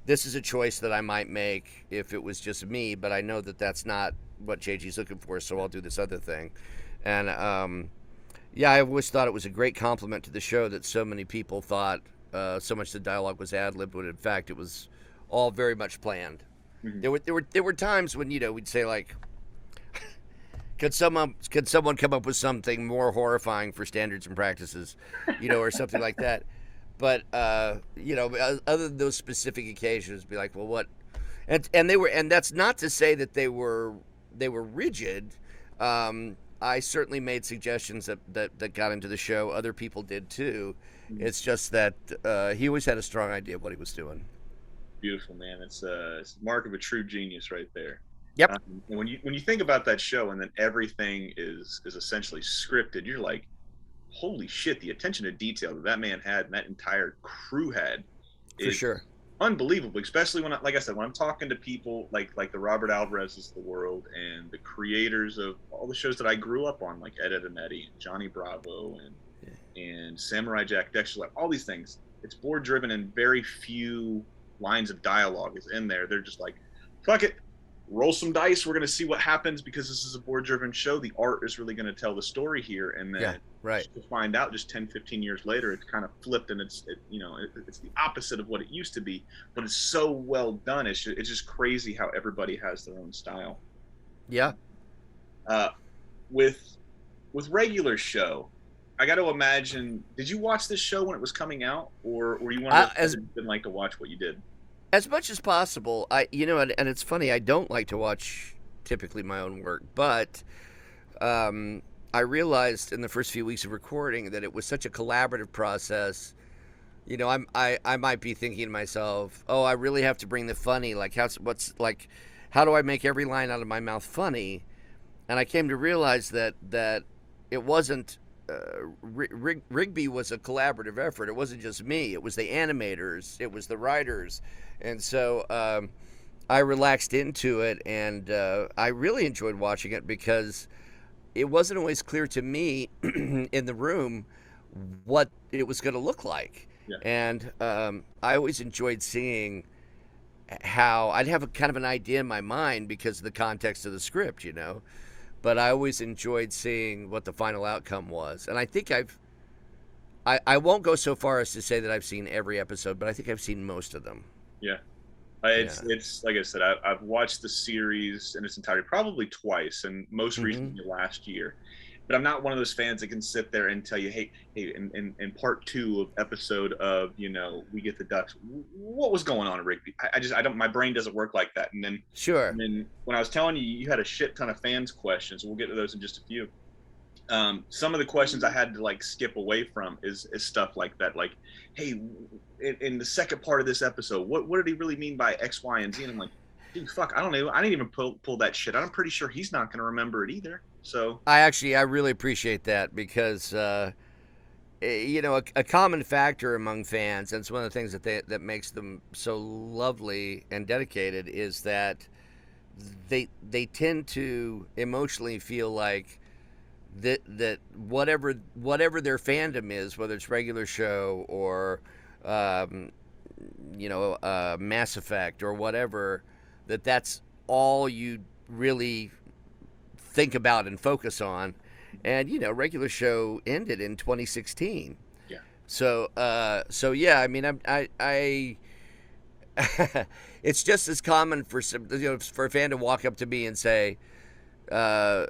this is a choice that I might make if it was just me, but I know that that's not what JG's looking for, so I'll do this other thing. And yeah, I always thought it was a great compliment to the show that so many people thought so much the dialogue was ad libbed, when in fact it was all very much planned. Mm-hmm. There were times when we'd say like, could someone come up with something more horrifying for standards and practices, or something like that. But other than those specific occasions, be like, well, what? And that's not to say that they were rigid. I certainly made suggestions that got into the show. Other people did too. Mm-hmm. It's just that he always had a strong idea of what he was doing. Beautiful, man. It's the mark of a true genius right there. Yep. And when you think about that show and then everything is essentially scripted, you're like, holy shit, the attention to detail that man had and that entire crew had For is sure. unbelievable. Especially when, like I said, when I'm talking to people like the Robert Alvarez's of the world and the creators of all the shows that I grew up on, like Ed, Edd and Eddy, and Johnny Bravo, and Samurai Jack, Dexter, like all these things. It's board driven and very few lines of dialogue is in there. They're just like, fuck it, roll some dice, we're going to see what happens because this is a board driven show. The art is really going to tell the story here. And then to find out just 10-15 years later it's kind of flipped and it's the opposite of what it used to be, but it's so well done. It's just crazy how everybody has their own style. Yeah. With regular show, I got to imagine, did you watch this show when it was coming out, or were you one of those that didn't like to watch what you did? As much as possible. And it's funny, I don't like to watch typically my own work, but I realized in the first few weeks of recording that it was such a collaborative process. I might be thinking to myself, oh, I really have to bring the funny, like how do I make every line out of my mouth funny? And I came to realize that it wasn't Rigby was a collaborative effort. It wasn't just me. It was the animators. It was the writers. And so I relaxed into it, and I really enjoyed watching it because it wasn't always clear to me in the room what it was going to look like. Yeah. And I always enjoyed seeing how I'd have a kind of an idea in my mind because of the context of the script, But I always enjoyed seeing what the final outcome was. And I think I won't go so far as to say that I've seen every episode, but I think I've seen most of them. Yeah. It's like I said, I've watched the series in its entirety probably twice, and most recently last year. But I'm not one of those fans that can sit there and tell you, hey, in part 2 of episode of, We Get the Ducks, what was going on in Rigby? I don't, my brain doesn't work like that. And then, Sure. And then when I was telling you, you had a shit ton of fans questions. We'll get to those in just a few. Some of the questions I had to like skip away from is stuff like that. Like, hey, in the second part of this episode, what did he really mean by X, Y, and Z? And I'm like, dude, fuck, I don't know. I didn't even pull that shit. I'm pretty sure he's not going to remember it either. So I really appreciate that because, a common factor among fans, and it's one of the things that makes them so lovely and dedicated, is that they tend to emotionally feel like that whatever their fandom is, whether it's regular show or Mass Effect or whatever, that's all you really think about and focus on. And regular show ended in 2016. Yeah. So yeah, I mean, I it's just as common for for a fan to walk up to me and say, in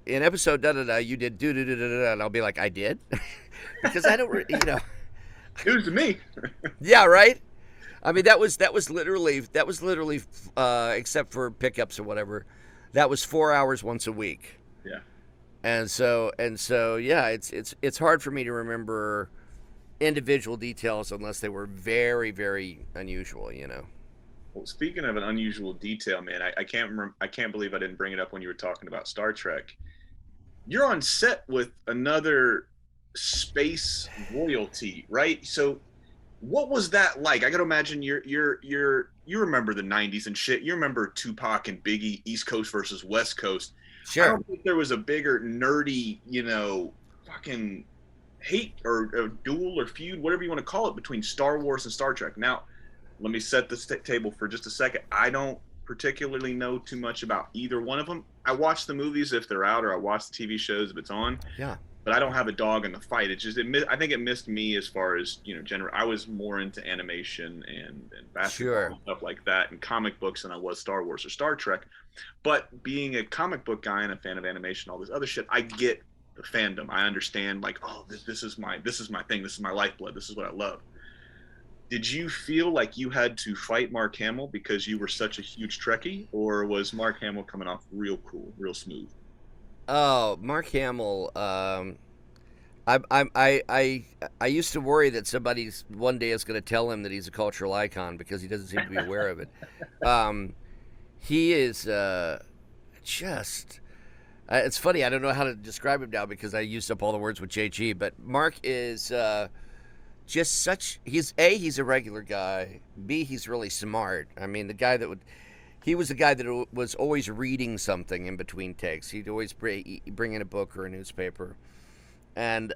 episode da da da, you did do do do da da, and I'll be like, I did, because I don't, News to me. yeah, right. I mean, that was literally, except for pickups or whatever, that was 4 hours once a week. Yeah. And so, yeah, it's hard for me to remember individual details unless they were very, very unusual. Well, speaking of an unusual detail, man, I can't remember. I can't believe I didn't bring it up when you were talking about Star Trek. You're on set with another space royalty, right? So, what was that like? I gotta imagine you remember the '90s and shit. You remember Tupac and Biggie, East Coast versus West Coast. I Sure. don't think there was a bigger nerdy, fucking hate or duel or feud, whatever you want to call it, between Star Wars and Star Trek. Now, let me set the table for just a second. I don't particularly know too much about either one of them. I watch the movies if they're out, or I watch the TV shows if it's on. Yeah. But I don't have a dog in the fight. I think it missed me as far as I was more into animation and basketball Sure. and stuff like that, and comic books than I was Star Wars or Star Trek. But being a comic book guy and a fan of animation, all this other shit, I get the fandom. I understand, like, oh, this is my thing. This is my lifeblood. This is what I love. Did you feel like you had to fight Mark Hamill because you were such a huge Trekkie, or was Mark Hamill coming off real cool, real smooth? Oh, Mark Hamill. I used to worry that somebody one day is going to tell him that he's a cultural icon because he doesn't seem to be aware of it. He is just. It's funny. I don't know how to describe him now because I used up all the words with JG. But Mark is just such. He's a regular guy. B, he's really smart. I mean, he was the guy that was always reading something in between takes. He'd always bring in a book or a newspaper, and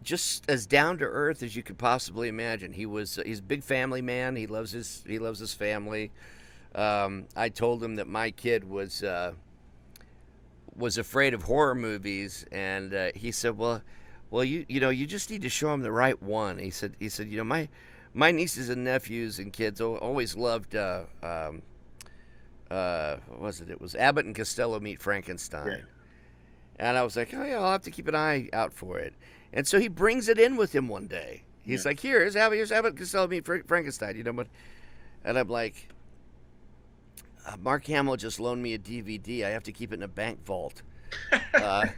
just as down to earth as you could possibly imagine. He's a big family man. He loves his family. I told him that my kid was afraid of horror movies, and he said, "Well, you just need to show him the right one." He said, my nieces and nephews and kids always loved what was it? It was Abbott and Costello Meet Frankenstein. Yeah. And I was like, oh yeah, I'll have to keep an eye out for it. And so he brings it in with him one day. He's like, here's Abbott and Costello Meet Frankenstein. And I'm like, Mark Hamill just loaned me a DVD. I have to keep it in a bank vault. But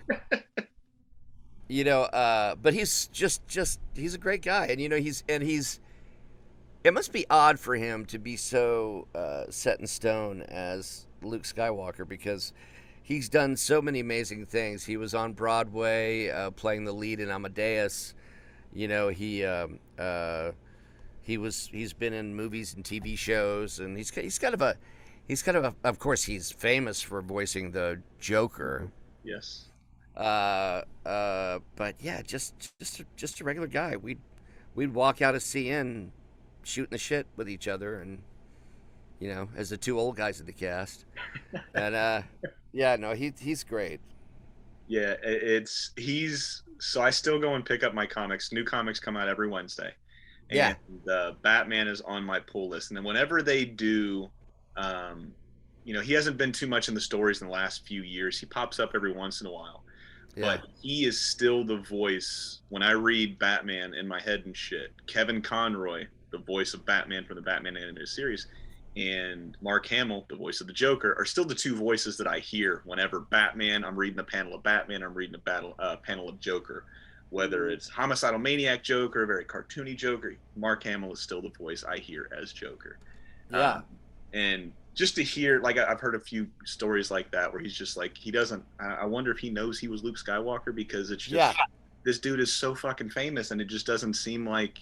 he's he's a great guy, and he's. It must be odd for him to be so set in stone as Luke Skywalker, because he's done so many amazing things. He was on Broadway playing the lead in Amadeus. He's been in movies and TV shows, and he's kind of of course he's famous for voicing the Joker. Yes. But yeah, just a regular guy. We'd walk out of CN shooting the shit with each other, and as the two old guys in the cast. And yeah, no, he's great. Yeah, so I still go and pick up my comics. New comics come out every Wednesday. Yeah. And Batman is on my pull list. And then whenever they do, he hasn't been too much in the stories in the last few years. He pops up every once in a while. Yeah. But he is still the voice. When I read Batman in my head and shit, Kevin Conroy, the voice of Batman from the Batman animated series, and Mark Hamill, the voice of the Joker, are still the two voices that I hear whenever I'm reading a panel of Batman, I'm reading a panel of Joker. Whether it's homicidal maniac Joker, very cartoony Joker, Mark Hamill is still the voice I hear as Joker. Yeah. And just to hear, like, I've heard a few stories like that where he's just like, I wonder if he knows he was Luke Skywalker, because it's just, this dude is so fucking famous, and it just doesn't seem like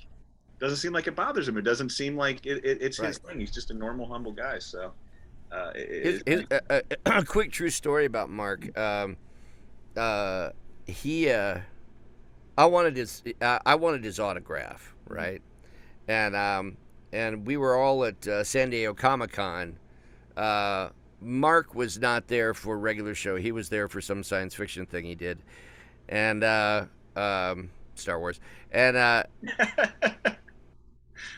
it bothers him. It doesn't seem like it's his thing. He's just a normal, humble guy. So, a quick true story about Mark. I wanted his autograph, right? And we were all at San Diego Comic-Con Mark was not there for a regular show. He was there for some science fiction thing he did, and Star Wars, and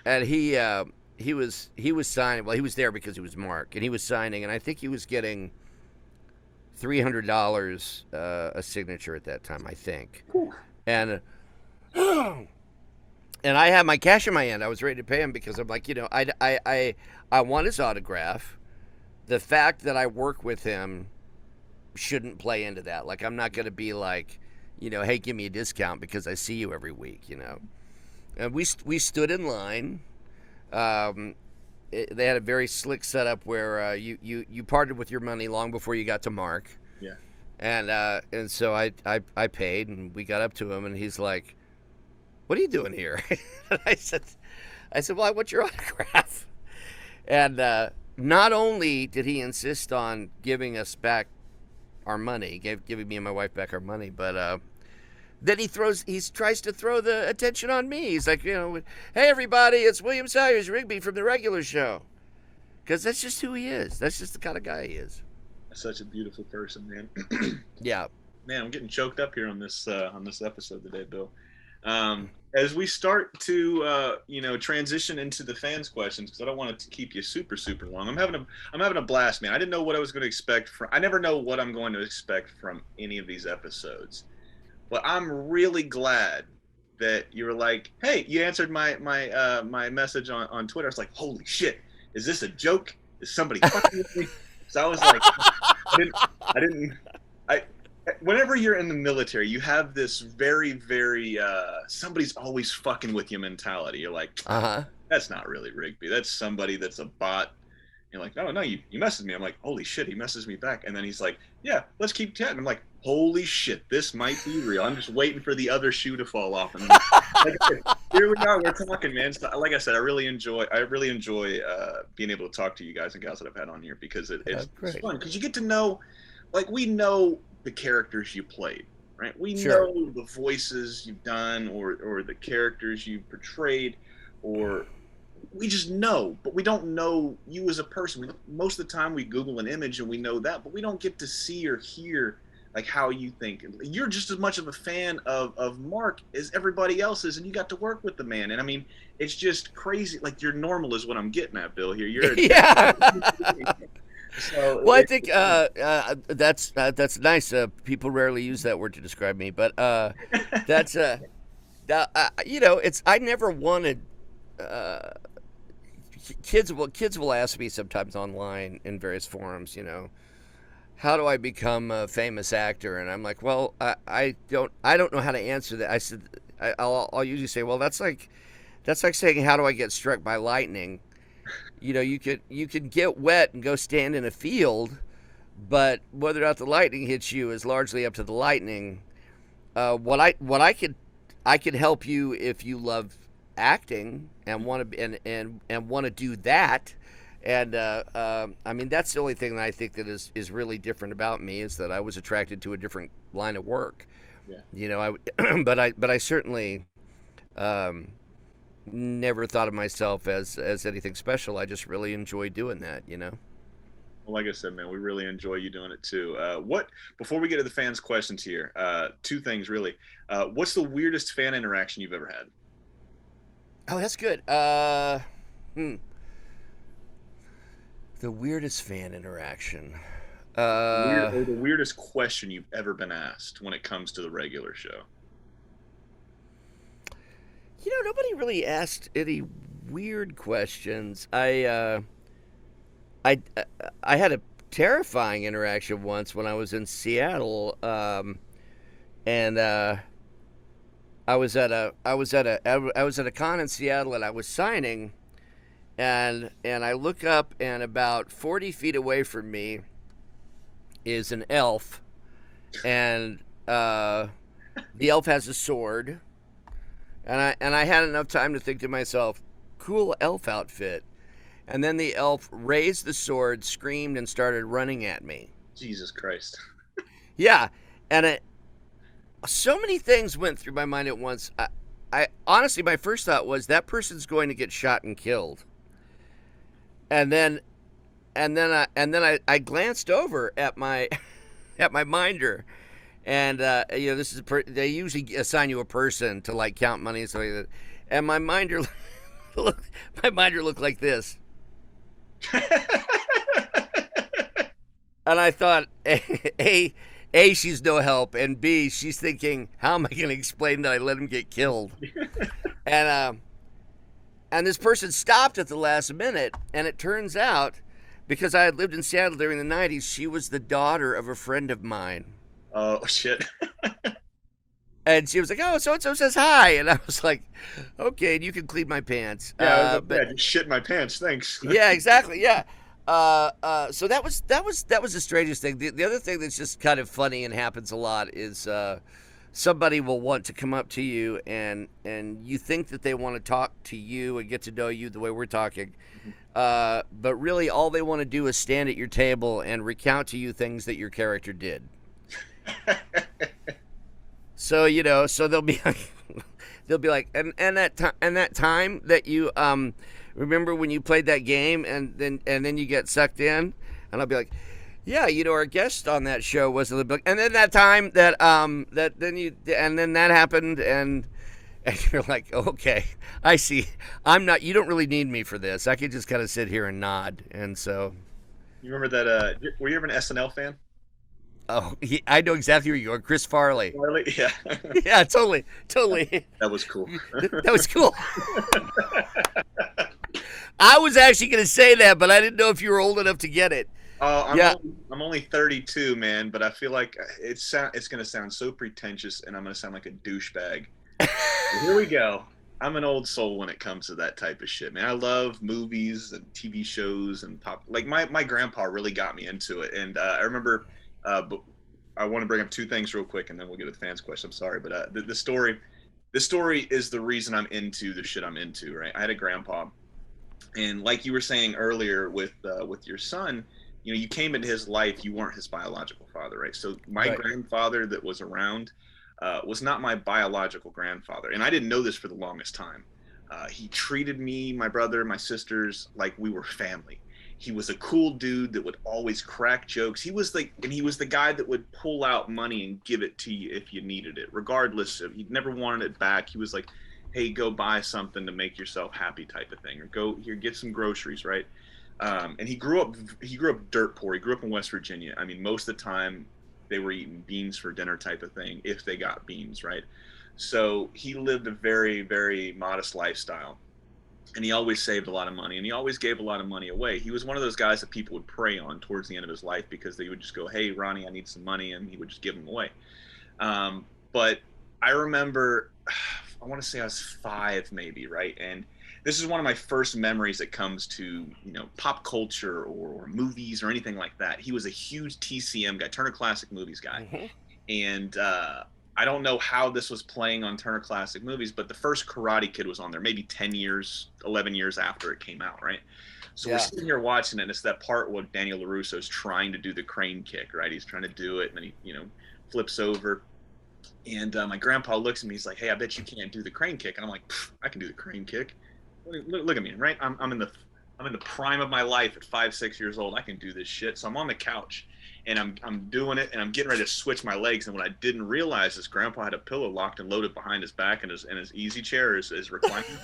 and he was signing. Well, he was there because he was Mark, and he was signing, and I think he was getting $300 a signature at that time, I think, and. And I had my cash in my hand. I was ready to pay him because I'm like, I want his autograph. The fact that I work with him shouldn't play into that. Like, I'm not going to be like, hey, give me a discount because I see you every week, And we stood in line. They had a very slick setup where you parted with your money long before you got to Mark. Yeah. And so I paid, and we got up to him, and he's like, "What are you doing here?" And I said, "Well, I want your autograph." And not only did he insist on giving us back our money, giving me and my wife back our money, but then he tries to throw the attention on me. He's like, "Hey everybody, it's William Salyers, Rigby from the regular show," because that's just who he is. That's just the kind of guy he is. Such a beautiful person, man. Yeah. Man, I'm getting choked up here on this episode today, Bill. As we start to transition into the fans' questions, because I don't want it to keep you super long. I'm having a blast, man. I didn't know what I was going to expect from. I never know what I'm going to expect from any of these episodes, but I'm really glad that you were like, "Hey," you answered my message on Twitter. I was like, "Holy shit, is this a joke? Is somebody fucking with me?" So I was like, whenever you're in the military, you have this very, very, somebody's always fucking with you mentality. You're like, That's not really Rigby. That's somebody that's a bot. You're like, no, you messaged me. I'm like, holy shit, he messaged me back. And then he's like, yeah, let's keep chatting. I'm like, holy shit, this might be real. I'm just waiting for the other shoe to fall off. And here we are, we're talking, man. So, like I said, I really enjoy being able to talk to you guys and gals that I've had on here, because it's fun. Because you get to know, like, we know the characters you played, right? We know the voices you've done, or the characters you've portrayed, or we just know, but we don't know you as a person. Most of the time we Google an image and we know that, but we don't get to see or hear like how you think. You're just as much of a fan of Mark as everybody else is, and you got to work with the man. And I mean, it's just crazy. Like, you're normal is what I'm getting at, Bill. Here, you're yeah. So, well, I think that's nice. People rarely use that word to describe me, but that's it's. I never wanted. Kids will ask me sometimes online in various forums, how do I become a famous actor? And I'm like, well, I don't know how to answer that. I said, I'll usually say, well, that's like saying, how do I get struck by lightning? You could get wet and go stand in a field, but whether or not the lightning hits you is largely up to the lightning. I could help you if you love acting and want to and want to do that, and I mean, that's the only thing that I think that is really different about me, is that I was attracted to a different line of work. But I certainly never thought of myself as anything special. I just really enjoy doing that. Well, like I said, man, we really enjoy you doing it too. Before we get to the fans' questions here, two things really. What's the weirdest fan interaction you've ever had? Oh, that's good. The weirdest fan interaction. Or the weirdest question you've ever been asked when it comes to the regular show. Nobody really asked any weird questions. I had a terrifying interaction once when I was in Seattle, and I was at a con in Seattle, and I was signing, and I look up, and about 40 feet away from me is an elf, and the elf has a sword, and I had enough time to think to myself, cool elf outfit, and then the elf raised the sword, screamed, and started running at me. Jesus Christ. Yeah, and so many things went through my mind at once. I honestly, my first thought was, that person's going to get shot and killed. And then and then I glanced over at my at my minder, and this is they usually assign you a person to like count money and stuff like that, and my minder looked, my minder looked like this, and I thought, a she's no help, and B she's thinking, how am I going to explain that I let him get killed, and and this person stopped at the last minute, and it turns out, because I had lived in Seattle during the '90s, she was the daughter of a friend of mine. Oh shit. And she was like, "Oh, so and so says hi," and I was like, "Okay, and you can clean my pants." Yeah, I was like, But yeah, just shit my pants. Thanks. yeah, exactly, yeah. So that was the strangest thing. The other thing that's just kind of funny and happens a lot is somebody will want to come up to you, and you think that they want to talk to you and get to know you the way we're talking, but really all they want to do is stand at your table and recount to you things that your character did. So so they'll be like, and that time that you remember when you played that game, and then you get sucked in, and I'll be like, yeah, our guest on that show was a little bit, and then that time that happened, and you're like, okay, I see. You don't really need me for this. I could just kind of sit here and nod, and so. You remember that? Were you ever an SNL fan? Oh, I know exactly where you're going. Chris Farley. Farley? Yeah. Yeah, totally. That was cool. That was cool. I was actually going to say that, but I didn't know if you were old enough to get it. Oh, Yeah. I'm only 32, man, but I feel like it's going to sound so pretentious, and I'm going to sound like a douchebag. Here we go. I'm an old soul when it comes to that type of shit, man. I love movies and TV shows and pop. Like my grandpa really got me into it, and I remember. But I want to bring up two things real quick, and then we'll get to the fans' question. I'm sorry, but the story is the reason I'm into the shit I'm into. Right? I had a grandpa, and like you were saying earlier with your son, you came into his life. You weren't his biological father, right? So my Right. grandfather that was around was not my biological grandfather, and I didn't know this for the longest time. He treated me, my brother, my sisters like we were family. He was a cool dude that would always crack jokes. He was the guy that would pull out money and give it to you if you needed it, regardless of, he never wanted it back. He was like, hey, go buy something to make yourself happy type of thing, or go here, get some groceries, right? And he grew up dirt poor. He grew up in West Virginia. I mean, most of the time they were eating beans for dinner type of thing, if they got beans, right? So he lived a very, very modest lifestyle. And he always saved a lot of money, and he always gave a lot of money away. He was one of those guys that people would prey on towards the end of his life, because they would just go, hey, Ronnie, I need some money, and he would just give them away. But I remember, I want to say I was 5 maybe, right? And this is one of my first memories that comes to, pop culture or movies or anything like that. He was a huge TCM guy, Turner Classic Movies guy. Mm-hmm. And I don't know how this was playing on Turner Classic Movies, but the first Karate Kid was on there maybe 10 years, 11 years after it came out, right? So Yeah. we're sitting here watching it, and it's that part where Daniel LaRusso is trying to do the crane kick, right? He's trying to do it, and then he, flips over. And my grandpa looks at me, he's like, hey, I bet you can't do the crane kick. And I'm like, I can do the crane kick. Look at me, right? I'm in the prime of my life at 5, 6 years old. I can do this shit. So I'm on the couch, and I'm doing it, and I'm getting ready to switch my legs. And what I didn't realize is Grandpa had a pillow locked and loaded behind his back, and his easy chair is reclining.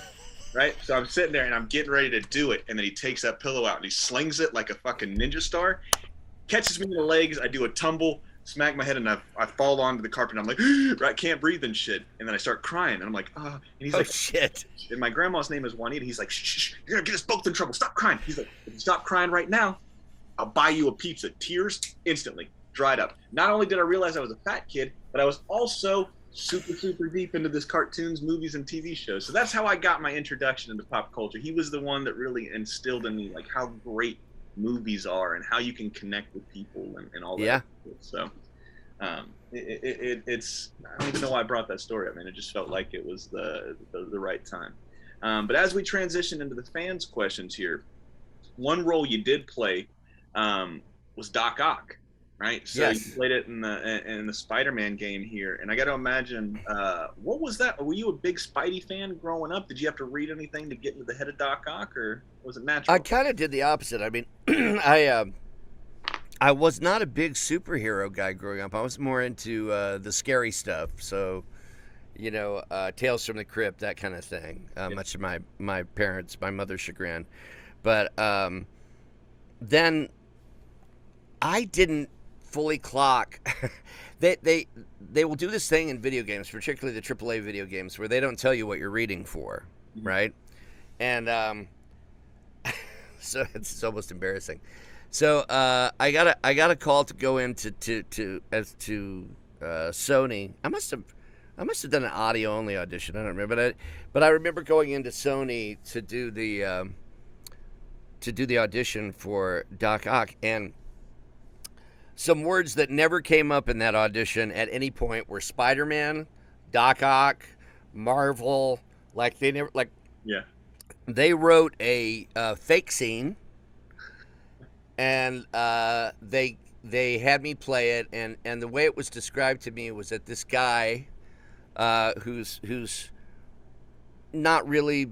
Right? So I'm sitting there, and I'm getting ready to do it, and then he takes that pillow out and he slings it like a fucking ninja star, catches me in the legs. I do a tumble, smack my head, and I fall onto the carpet. And I'm like, I can't breathe and shit. And then I start crying, and I'm like, and he's Oh like, shit. and my grandma's name is Juanita. He's like, shh, you're gonna get us both in trouble. Stop crying. He's like, if you stop crying right now, I'll buy you a pizza. Tears instantly dried up. Not only did I realize I was a fat kid, but I was also super, super deep into this cartoons, movies, and TV shows. So that's how I got my introduction into pop culture. He was the one that really instilled in me like how great movies are and how you can connect with people and all that. Yeah. So it's I don't even know why I brought that story up, man. It just felt like it was the right time. But as we transition into the fans' questions here, one role you did play was Doc Ock. right? So you Yes. played it in the Spider-Man game here, and I got to imagine, what was that? Were you a big Spidey fan growing up? Did you have to read anything to get into the head of Doc Ock, or was it I natural? kind of did the opposite. I mean, I was not a big superhero guy growing up. I was more into the scary stuff. So, Tales from the Crypt, that kind of thing. Yeah. Much to my parents, my mother's chagrin. But then I didn't fully clock. They will do this thing in video games, particularly the AAA video games, where they don't tell you what you're reading for, Mhm. right? And so it's almost embarrassing. So I got a call to go into to Sony. I must have done an audio only audition. I don't remember, but I remember going into Sony to do the audition for Doc Ock, and some words that never came up in that audition at any point were Spider-Man, Doc Ock, Marvel. Like they never like Yeah. they wrote a fake scene, and they had me play it, and the way it was described to me was that this guy, who's not really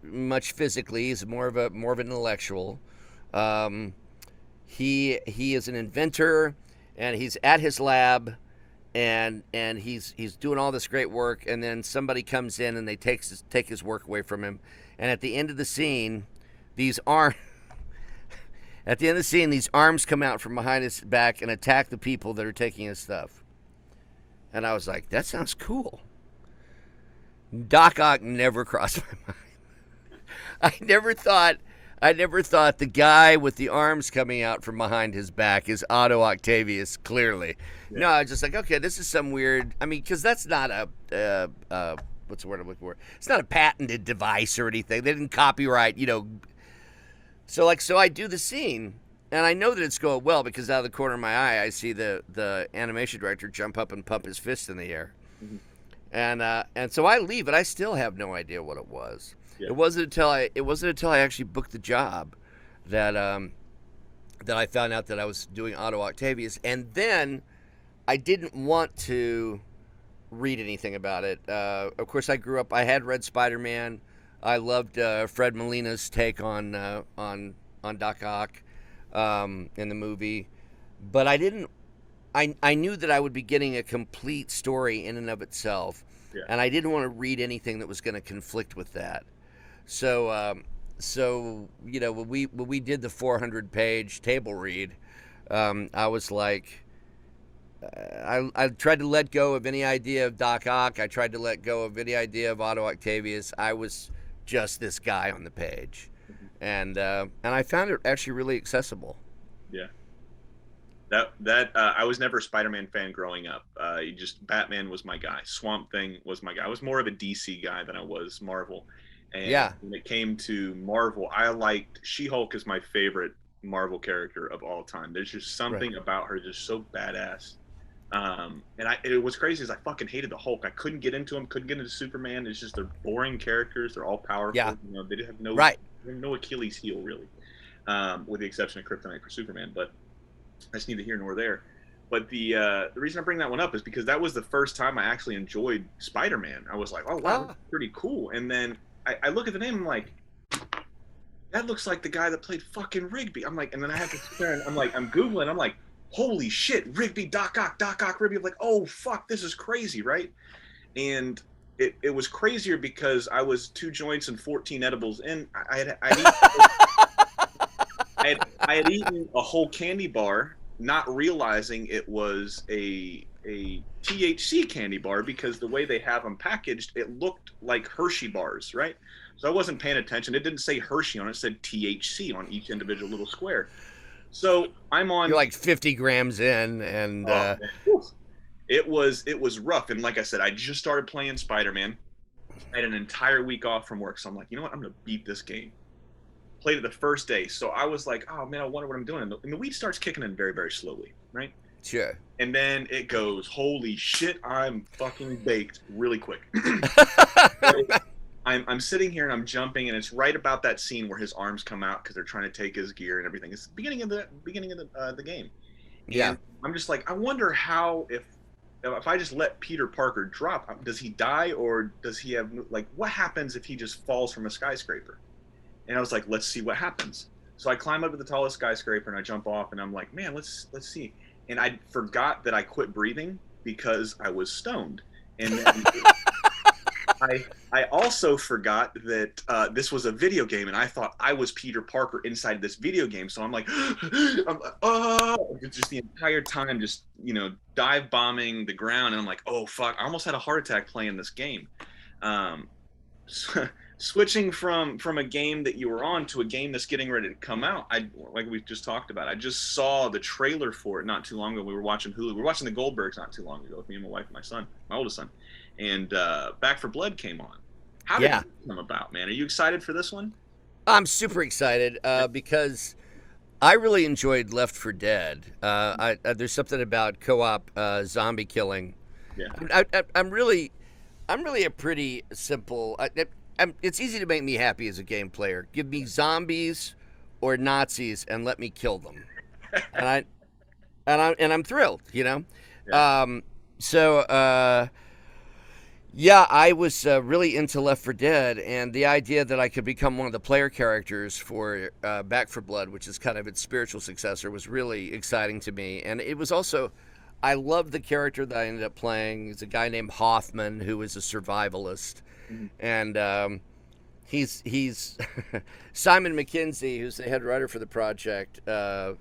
much physically, he's more of an intellectual. Um, he is an inventor, and he's at his lab, and he's doing all this great work, and then somebody comes in and they take his work away from him, and at the end of the scene, these arms. At the end of the scene, these arms come out from behind his back and attack the people that are taking his stuff. And I was like, that sounds cool. Doc Ock never crossed my mind. I never thought the guy with the arms coming out from behind his back is Otto Octavius, clearly. Yeah. No, I was just like, okay, this is some weird. I mean, because that's not what's the word I'm looking for? It's not a patented device or anything. They didn't copyright. So I do the scene, and I know that it's going well because out of the corner of my eye, I see the animation director jump up and pump his fist in the air, Mhm. and so I leave, but I still have no idea what it was. Yeah. It wasn't until I actually booked the job that that I found out that I was doing Otto Octavius, and then I didn't want to read anything about it. Of course, I had read Spider-Man. I loved Fred Molina's take on Doc Ock in the movie, but I didn't. I knew that I would be getting a complete story in and of itself, Yeah. and I didn't want to read anything that was going to conflict with that. So when we did the 400-page table read, I was like, I tried to let go of any idea of Doc Ock. I tried to let go of any idea of Otto Octavius. I was just this guy on the page, Mhm. and I found it actually really accessible. Yeah. That I was never a Spider-Man fan growing up. Batman was my guy. Swamp Thing was my guy. I was more of a DC guy than I was Marvel. And Yeah, when it came to Marvel, I liked She-Hulk is my favorite Marvel character of all time. There's just right. something about her just so badass. It was crazy is I fucking hated the Hulk. I couldn't get into him. Couldn't get into Superman. It's just they're boring characters. They're all Yeah, powerful. They have right. no Achilles heel really, with the exception of Kryptonite for Superman. But that's neither here nor there. But the reason I bring that one up is because that was the first time I actually enjoyed Spider-Man. I was like, oh wow, that's Ah, pretty cool. And then I look at the name, I'm like, that looks like the guy that played fucking Rigby. I'm like, and then I have to sit there and I'm Googling, I'm like, holy shit, Rigby, Doc Ock, Rigby. I'm like, oh fuck, this is crazy, right? And it was crazier because I was 2 joints and 14 edibles in. I had eaten a whole candy bar, not realizing it was a THC candy bar because the way they have them packaged, it looked like Hershey bars, right? So I wasn't paying attention. It didn't say Hershey on it; it said THC on each individual little square. So I'm you're on. like 50 grams in, and Oh man, whew. It was rough, and like I said, I just started playing Spider-Man. I had an entire week off from work, so I'm like, you know what? I'm gonna beat this game. Played it the first day. So I was like, oh man, I wonder what I'm doing. And the weed starts kicking in very, very slowly, right? sure. And then it goes, holy shit, I'm fucking baked really quick. I'm sitting here and I'm jumping, and it's right about that scene where his arms come out because they're trying to take his gear and everything. It's the beginning of the game, Yeah. and I'm just like, I wonder how if I just let Peter Parker drop, does he die, or does he have, like, what happens if he just falls from a skyscraper? And I was like, let's see what happens. So I climb up to the tallest skyscraper and I jump off, and I'm like, man, let's see. And I forgot that I quit breathing because I was stoned. And then I also forgot that this was a video game, and I thought I was Peter Parker inside this video game. So I'm like, I'm like, oh, just the entire time, just dive bombing the ground, and I'm like, oh fuck, I almost had a heart attack playing this game. Um, Switching from a game that you were on to a game that's getting ready to come out, I like we just talked about, I just saw the trailer for it not too long ago. We were watching Hulu. We were watching the Goldbergs not too long ago with me and my wife and my son, my oldest son, and Back for Blood came on. How did Yeah. it come about, man? Are you excited for this one? I'm super excited because I really enjoyed Left 4 Dead. There's something about co-op zombie killing. Yeah. I'm really a pretty simple. It's easy to make me happy as a game player. Give me zombies or Nazis and let me kill them, and I'm thrilled. Yeah. So yeah, I was really into Left 4 Dead, and the idea that I could become one of the player characters for Back 4 Blood, which is kind of its spiritual successor, was really exciting to me. And it was also, I loved the character that I ended up playing. He's a guy named Hoffman who is a survivalist, Mhm. and he's Simon McKenzie, who's the head writer for the project, a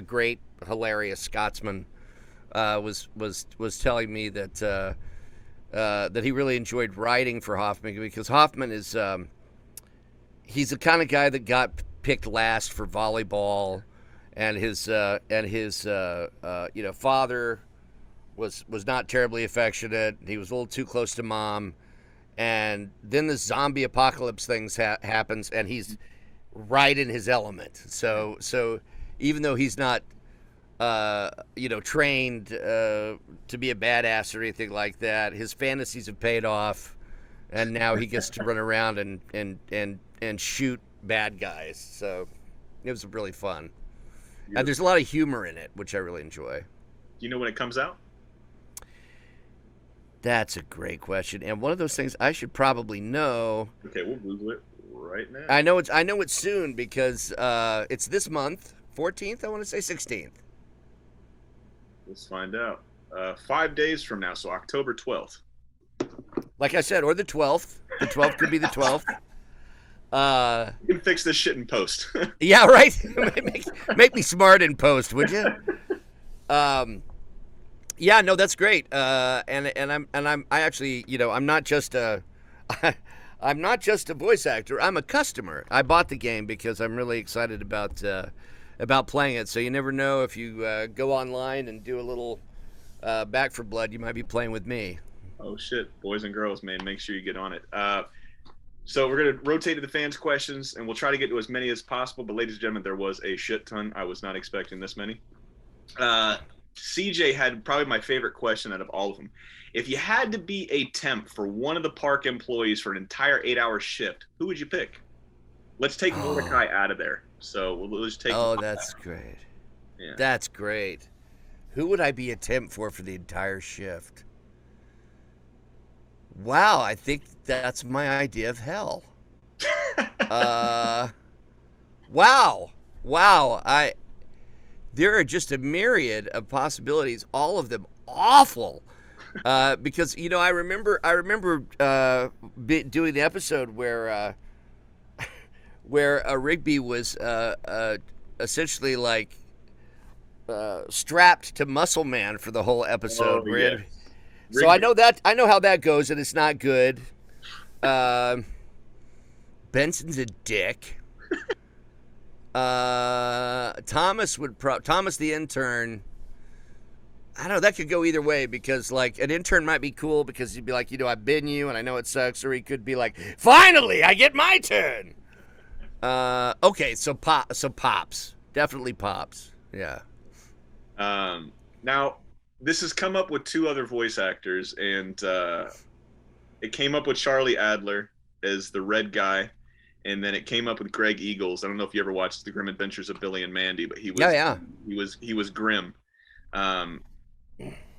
great, hilarious Scotsman, was telling me that. That he really enjoyed writing for Hoffman because Hoffman is he's the kind of guy that got picked last for volleyball, and his father was not terribly affectionate. He was a little too close to mom, and then the zombie apocalypse things happens, and he's right in his element. So even though he's not trained to be a badass or anything like that. His fantasies have paid off, and now he gets to run around and shoot bad guys. So it was really fun, and there's a lot of humor in it, which I really enjoy. Do you know when it comes out? That's a great question, and one of those things I should probably know. Okay, we'll Google it right now. I know it's soon because it's this month, 14th. I want to say 16th. Let's find out. 5 days from now, so October 12th. Like I said, or the 12th. The 12th could be the 12th. You can fix this shit in post. Yeah, right. make me smart in post, would you? Yeah, no, that's great. I actually, I'm not just a I'm not just a voice actor. I'm a customer. I bought the game because I'm really excited about playing it. So you never know, if you go online and do a little Back 4 Blood, you might be playing with me. Oh shit, boys and girls, man, make sure you get on it. So we're gonna rotate to the fans' questions, and we'll try to get to as many as possible. But ladies and gentlemen, there was a shit ton. I was not expecting this many. CJ had probably my favorite question out of all of them. If you had to be a temp for one of the park employees for an entire 8-hour shift, who would you pick? Let's take Mordecai out of there. So we'll just take. Oh, that's great. Yeah. That's great. Who would I be a temp for the entire shift? Wow, I think that's my idea of hell. Wow. There are just a myriad of possibilities, all of them awful. Because I remember doing the episode where Rigby was essentially like strapped to Muscle Man for the whole episode. Oh, yeah. So I know how that goes, and it's not good. Benson's a dick. Thomas the intern. I don't know, that could go either way, because like an intern might be cool because he'd be like, I've been you and I know it sucks, or he could be like, finally I get my turn. Okay, so Pops. Definitely Pops. Yeah. Now this has come up with two other voice actors, and it came up with Charlie Adler, as the red guy, and then it came up with Greg Eagles. I don't know if you ever watched The Grim Adventures of Billy and Mandy, but Yeah, yeah. he was grim. Um,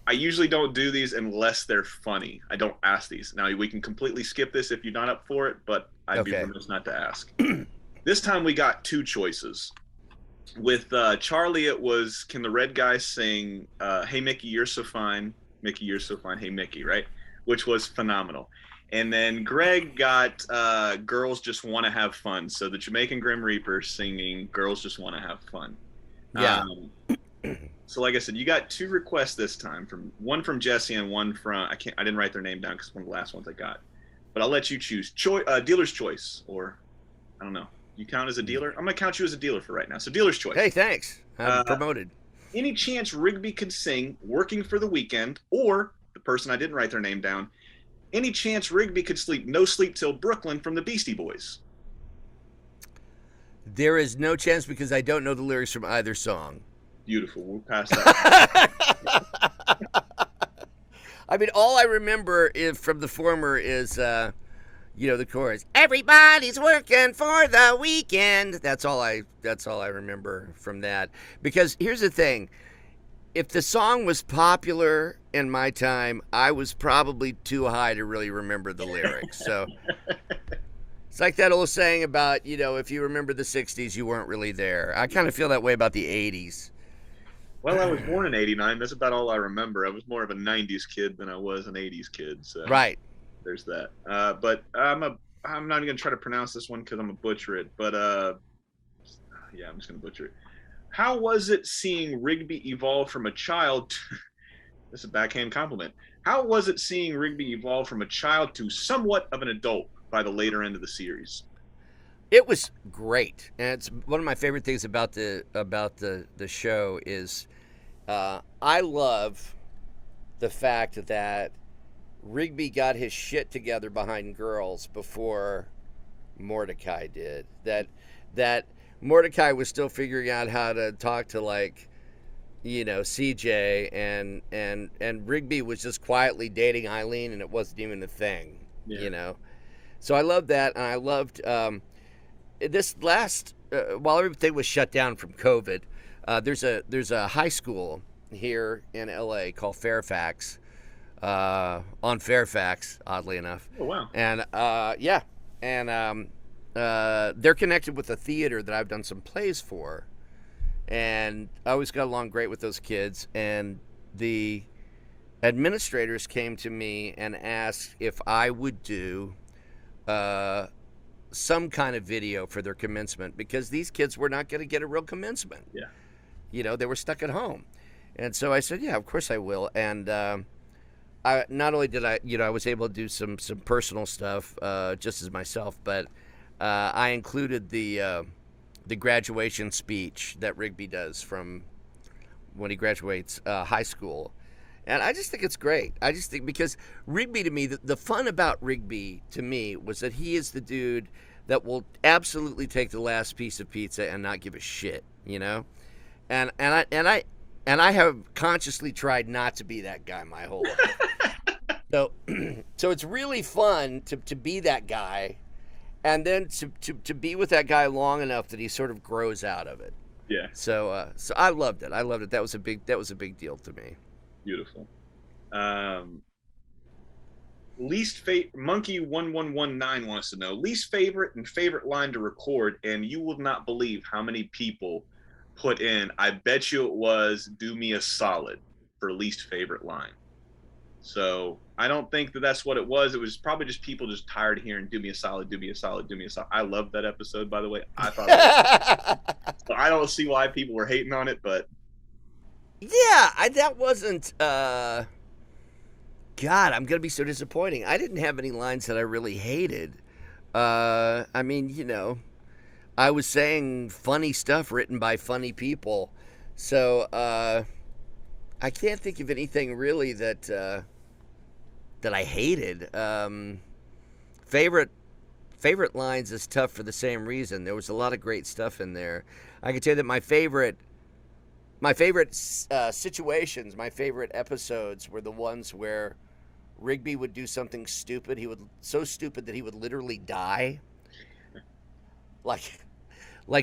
I usually don't do these unless they're funny. I don't ask these. Now we can completely skip this if you're not up for it, but I'd be Okay. remiss not to ask. This time we got two choices. With Charlie, it was, can the red guy sing "Hey Mickey, you're so fine, Mickey, you're so fine, hey Mickey," right? Which was phenomenal. And then Greg got "Girls Just Want to Have Fun." So the Jamaican Grim Reaper singing "Girls Just Want to Have Fun." Yeah. So like I said, you got two requests this time, from one from Jesse and one from, I didn't write their name down because one of the last ones I got, but I'll let you choose. Dealer's choice, or I don't know. You count as a dealer? I'm gonna count you as a dealer for right now. So dealer's choice. Hey, thanks. I'm promoted. Any chance Rigby could sing "Working for the Weekend," or the person I didn't write their name down, any chance Rigby could sleep "No Sleep Till Brooklyn" from the Beastie Boys? There is no chance because I don't know the lyrics from either song. Beautiful. We'll pass that. I mean, all I remember from the former is, the chorus. Everybody's working for the weekend. That's all I remember from that. Because here's the thing: if the song was popular in my time, I was probably too high to really remember the lyrics. So it's like that old saying about, if you remember the '60s, you weren't really there. I kind of feel that way about the '80s. Well, I was born in '89. That's about all I remember. I was more of a '90s kid than I was an '80s kid. So Right. there's that. But I'm not even gonna try to pronounce this one because I'm gonna butcher it. But yeah, I'm just gonna butcher it. How was it seeing Rigby evolve from a child? This is a backhand compliment. How was it seeing Rigby evolve from a child to somewhat of an adult by the later end of the series? It was great, and it's one of my favorite things about the show is I love the fact that Rigby got his shit together behind girls before Mordecai did. That Mordecai was still figuring out how to talk to, like, CJ, and Rigby was just quietly dating Eileen, and it wasn't even a thing. Yeah. So I loved that, and I loved. This last while everything was shut down from COVID, there's a high school here in LA called Fairfax, on Fairfax, oddly enough. Oh wow! And they're connected with a theater that I've done some plays for, and I always got along great with those kids. And the administrators came to me and asked if I would do some kind of video for their commencement, because these kids were not going to get a real commencement. Yeah. They were stuck at home. And so I said, yeah, of course I will. And I not only did I was able to do some personal stuff just as myself, but I included the graduation speech that Rigby does from when he graduates high school. And I just think it's great. I just think, because Rigby, to me, the fun about Rigby to me was that he is the dude that will absolutely take the last piece of pizza and not give a shit, And I have consciously tried not to be that guy my whole life. So it's really fun to be that guy, and then to be with that guy long enough that he sort of grows out of it. Yeah. So I loved it. That was a big deal to me. Beautiful. Least favorite, Monkey 1119 wants to know least favorite and favorite line to record, and you will not believe how many people put in, I bet you it was "Do Me a Solid" for least favorite line. So I don't think that's what it was. It was probably just people just tired of hearing "Do me a solid, do me a solid, do me a solid." I love that episode, by the way. I thought so I don't see why people were hating on it, but yeah, that wasn't. God, I'm gonna be so disappointing. I didn't have any lines that I really hated. I mean, I was saying funny stuff written by funny people, so I can't think of anything really that I hated. Favorite lines is tough for the same reason. There was a lot of great stuff in there. I can tell you that my favorite situations, my favorite episodes were the ones where Rigby would do something stupid. He would so stupid that he would literally die. Like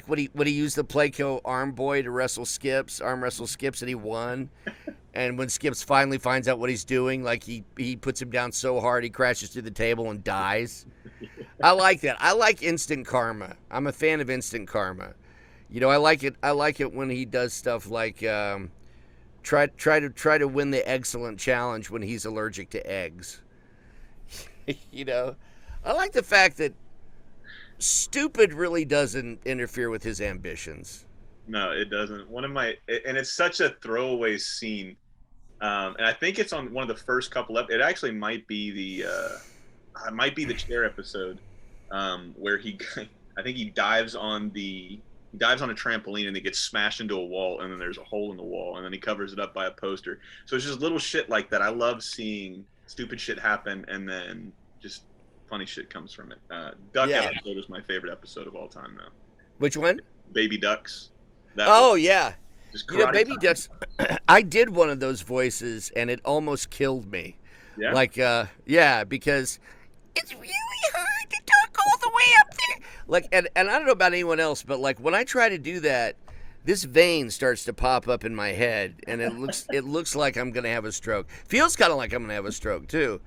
when he used the Playco arm boy to arm wrestle Skips, and he won. And when Skips finally finds out what he's doing, like he puts him down so hard he crashes through the table and dies. I like that. I like instant karma. I'm a fan of instant karma. You know, I like it. I like it when he does stuff like try to win the excellent challenge when he's allergic to eggs. You know, I like the fact that stupid really doesn't interfere with his ambitions. No, it doesn't. And it's such a throwaway scene. And I think it's on one of the first couple it actually might be the chair episode, where I think he dives on a trampoline and he gets smashed into a wall, and then there's a hole in the wall, and then he covers it up by a poster. So it's just little shit like that. I love seeing stupid shit happen, and then just funny shit comes from it. Duck episode is my favorite episode of all time, though. Which one? Baby Ducks. Yeah. You know, Baby time. Ducks. I did one of those voices, and it almost killed me. Yeah. Like, because it's really hard to talk all the way up there. Like, and I don't know about anyone else, but like when I try to do that, this vein starts to pop up in my head, and it looks like I'm gonna have a stroke. Feels kind of like I'm gonna have a stroke too.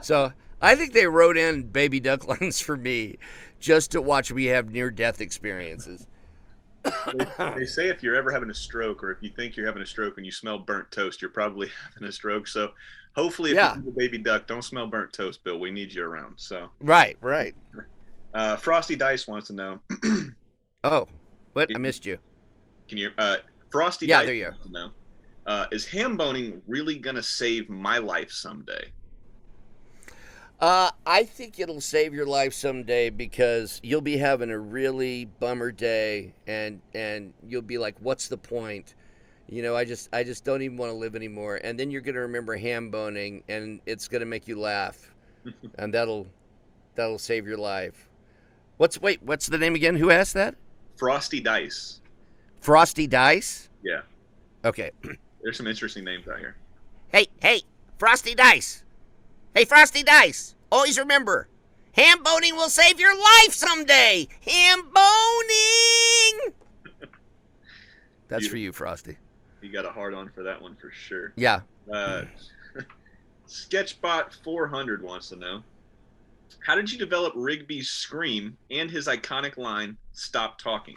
So I think they wrote in Baby Duck lines for me just to watch me have near-death experiences. They say if you're ever having a stroke, or if you think you're having a stroke and you smell burnt toast, you're probably having a stroke. So hopefully, if you're a baby duck, don't smell burnt toast, Bill. We need you around. So right. Frosty Dice wants to know. Oh, what? I missed you. Can you? Frosty Dice wants to know. Is Hamboning really gonna save my life someday? I think it'll save your life someday because you'll be having a really bummer day, and you'll be like, "What's the point?" You know, I just don't even want to live anymore. And then you're gonna remember Hamboning, and it's gonna make you laugh, and that'll save your life. What's the name again? Who asked that? Frosty Dice. Frosty Dice? Yeah. Okay. There's some interesting names out here. Hey, Frosty Dice. Hey, Frosty Dice, always remember, Hamboning will save your life someday. Hamboning! That's for you, Frosty. You got a hard on for that one for sure. Yeah. Sketchbot 400 wants to know, how did you develop Rigby's scream and his iconic line, "Stop talking"?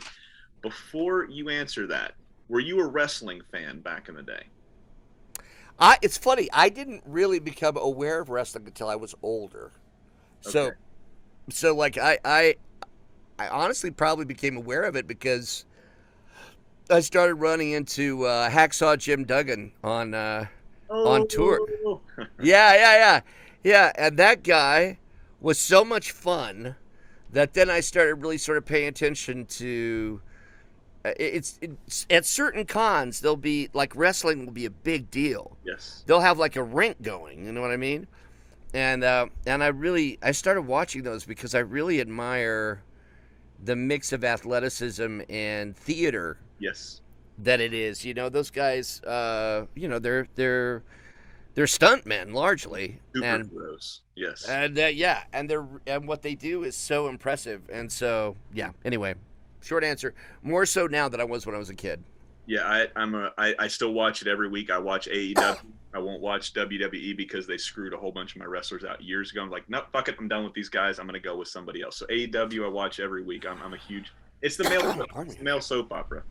Before you answer that, were you a wrestling fan back in the day? It's funny. I didn't really become aware of wrestling until I was older. So, Okay. so like I honestly probably became aware of it because I started running into Hacksaw Jim Duggan on tour. Yeah. And that guy was so much fun that then I started really sort of paying attention to. It's at certain cons they'll be like wrestling will be a big deal. Yes. They'll have like a rink going, you know what I mean? And I started watching those because I really admire the mix of athleticism and theater. Yes. That it is. You know, those guys you know, they're stuntmen largely. Super gross. Yes. And what they do is so impressive. And so, yeah, anyway. Short answer, more so now than I was when I was a kid. Yeah, I still watch it every week. I watch AEW. I won't watch WWE because they screwed a whole bunch of my wrestlers out years ago. I'm like, no, fuck it. I'm done with these guys. I'm going to go with somebody else. So AEW I watch every week. I'm a huge – it's the male soap opera.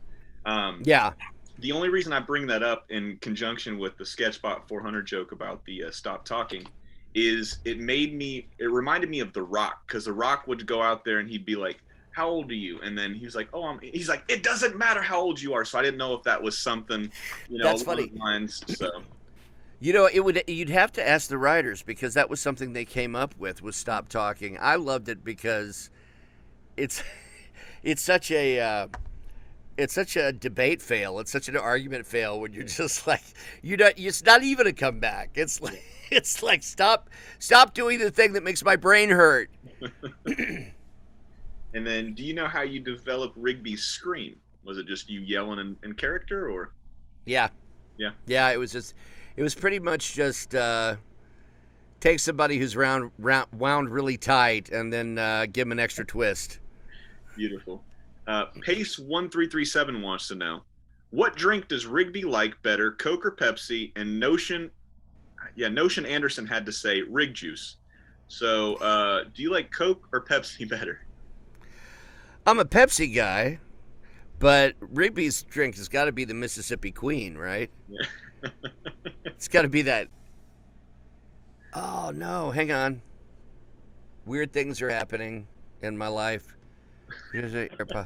Yeah. The only reason I bring that up in conjunction with the Sketchbot 400 joke about the stop talking is it reminded me of The Rock, because The Rock would go out there and he'd be like, "How old are you?" And then he was like, he's like, "It doesn't matter how old you are." So I didn't know if that was something, That's funny. Lines, so. You know, you'd have to ask the writers because that was something they came up with, was stop talking. I loved it because it's such a debate fail. It's such an argument fail when you're just like, it's not even a comeback. It's like stop doing the thing that makes my brain hurt. And then, do you know how you developed Rigby's scream? Was it just you yelling in character, or? Yeah. Yeah. Yeah, it was pretty much just take somebody who's wound really tight and then give them an extra twist. Beautiful. Pace1337 wants to know, what drink does Rigby like better, Coke or Pepsi? And Notion Anderson had to say Rig Juice. So, do you like Coke or Pepsi better? I'm a Pepsi guy, but Rigby's drink has got to be the Mississippi Queen, right? Yeah. It's got to be that. Oh no, hang on. Weird things are happening in my life. Here's a AirPod.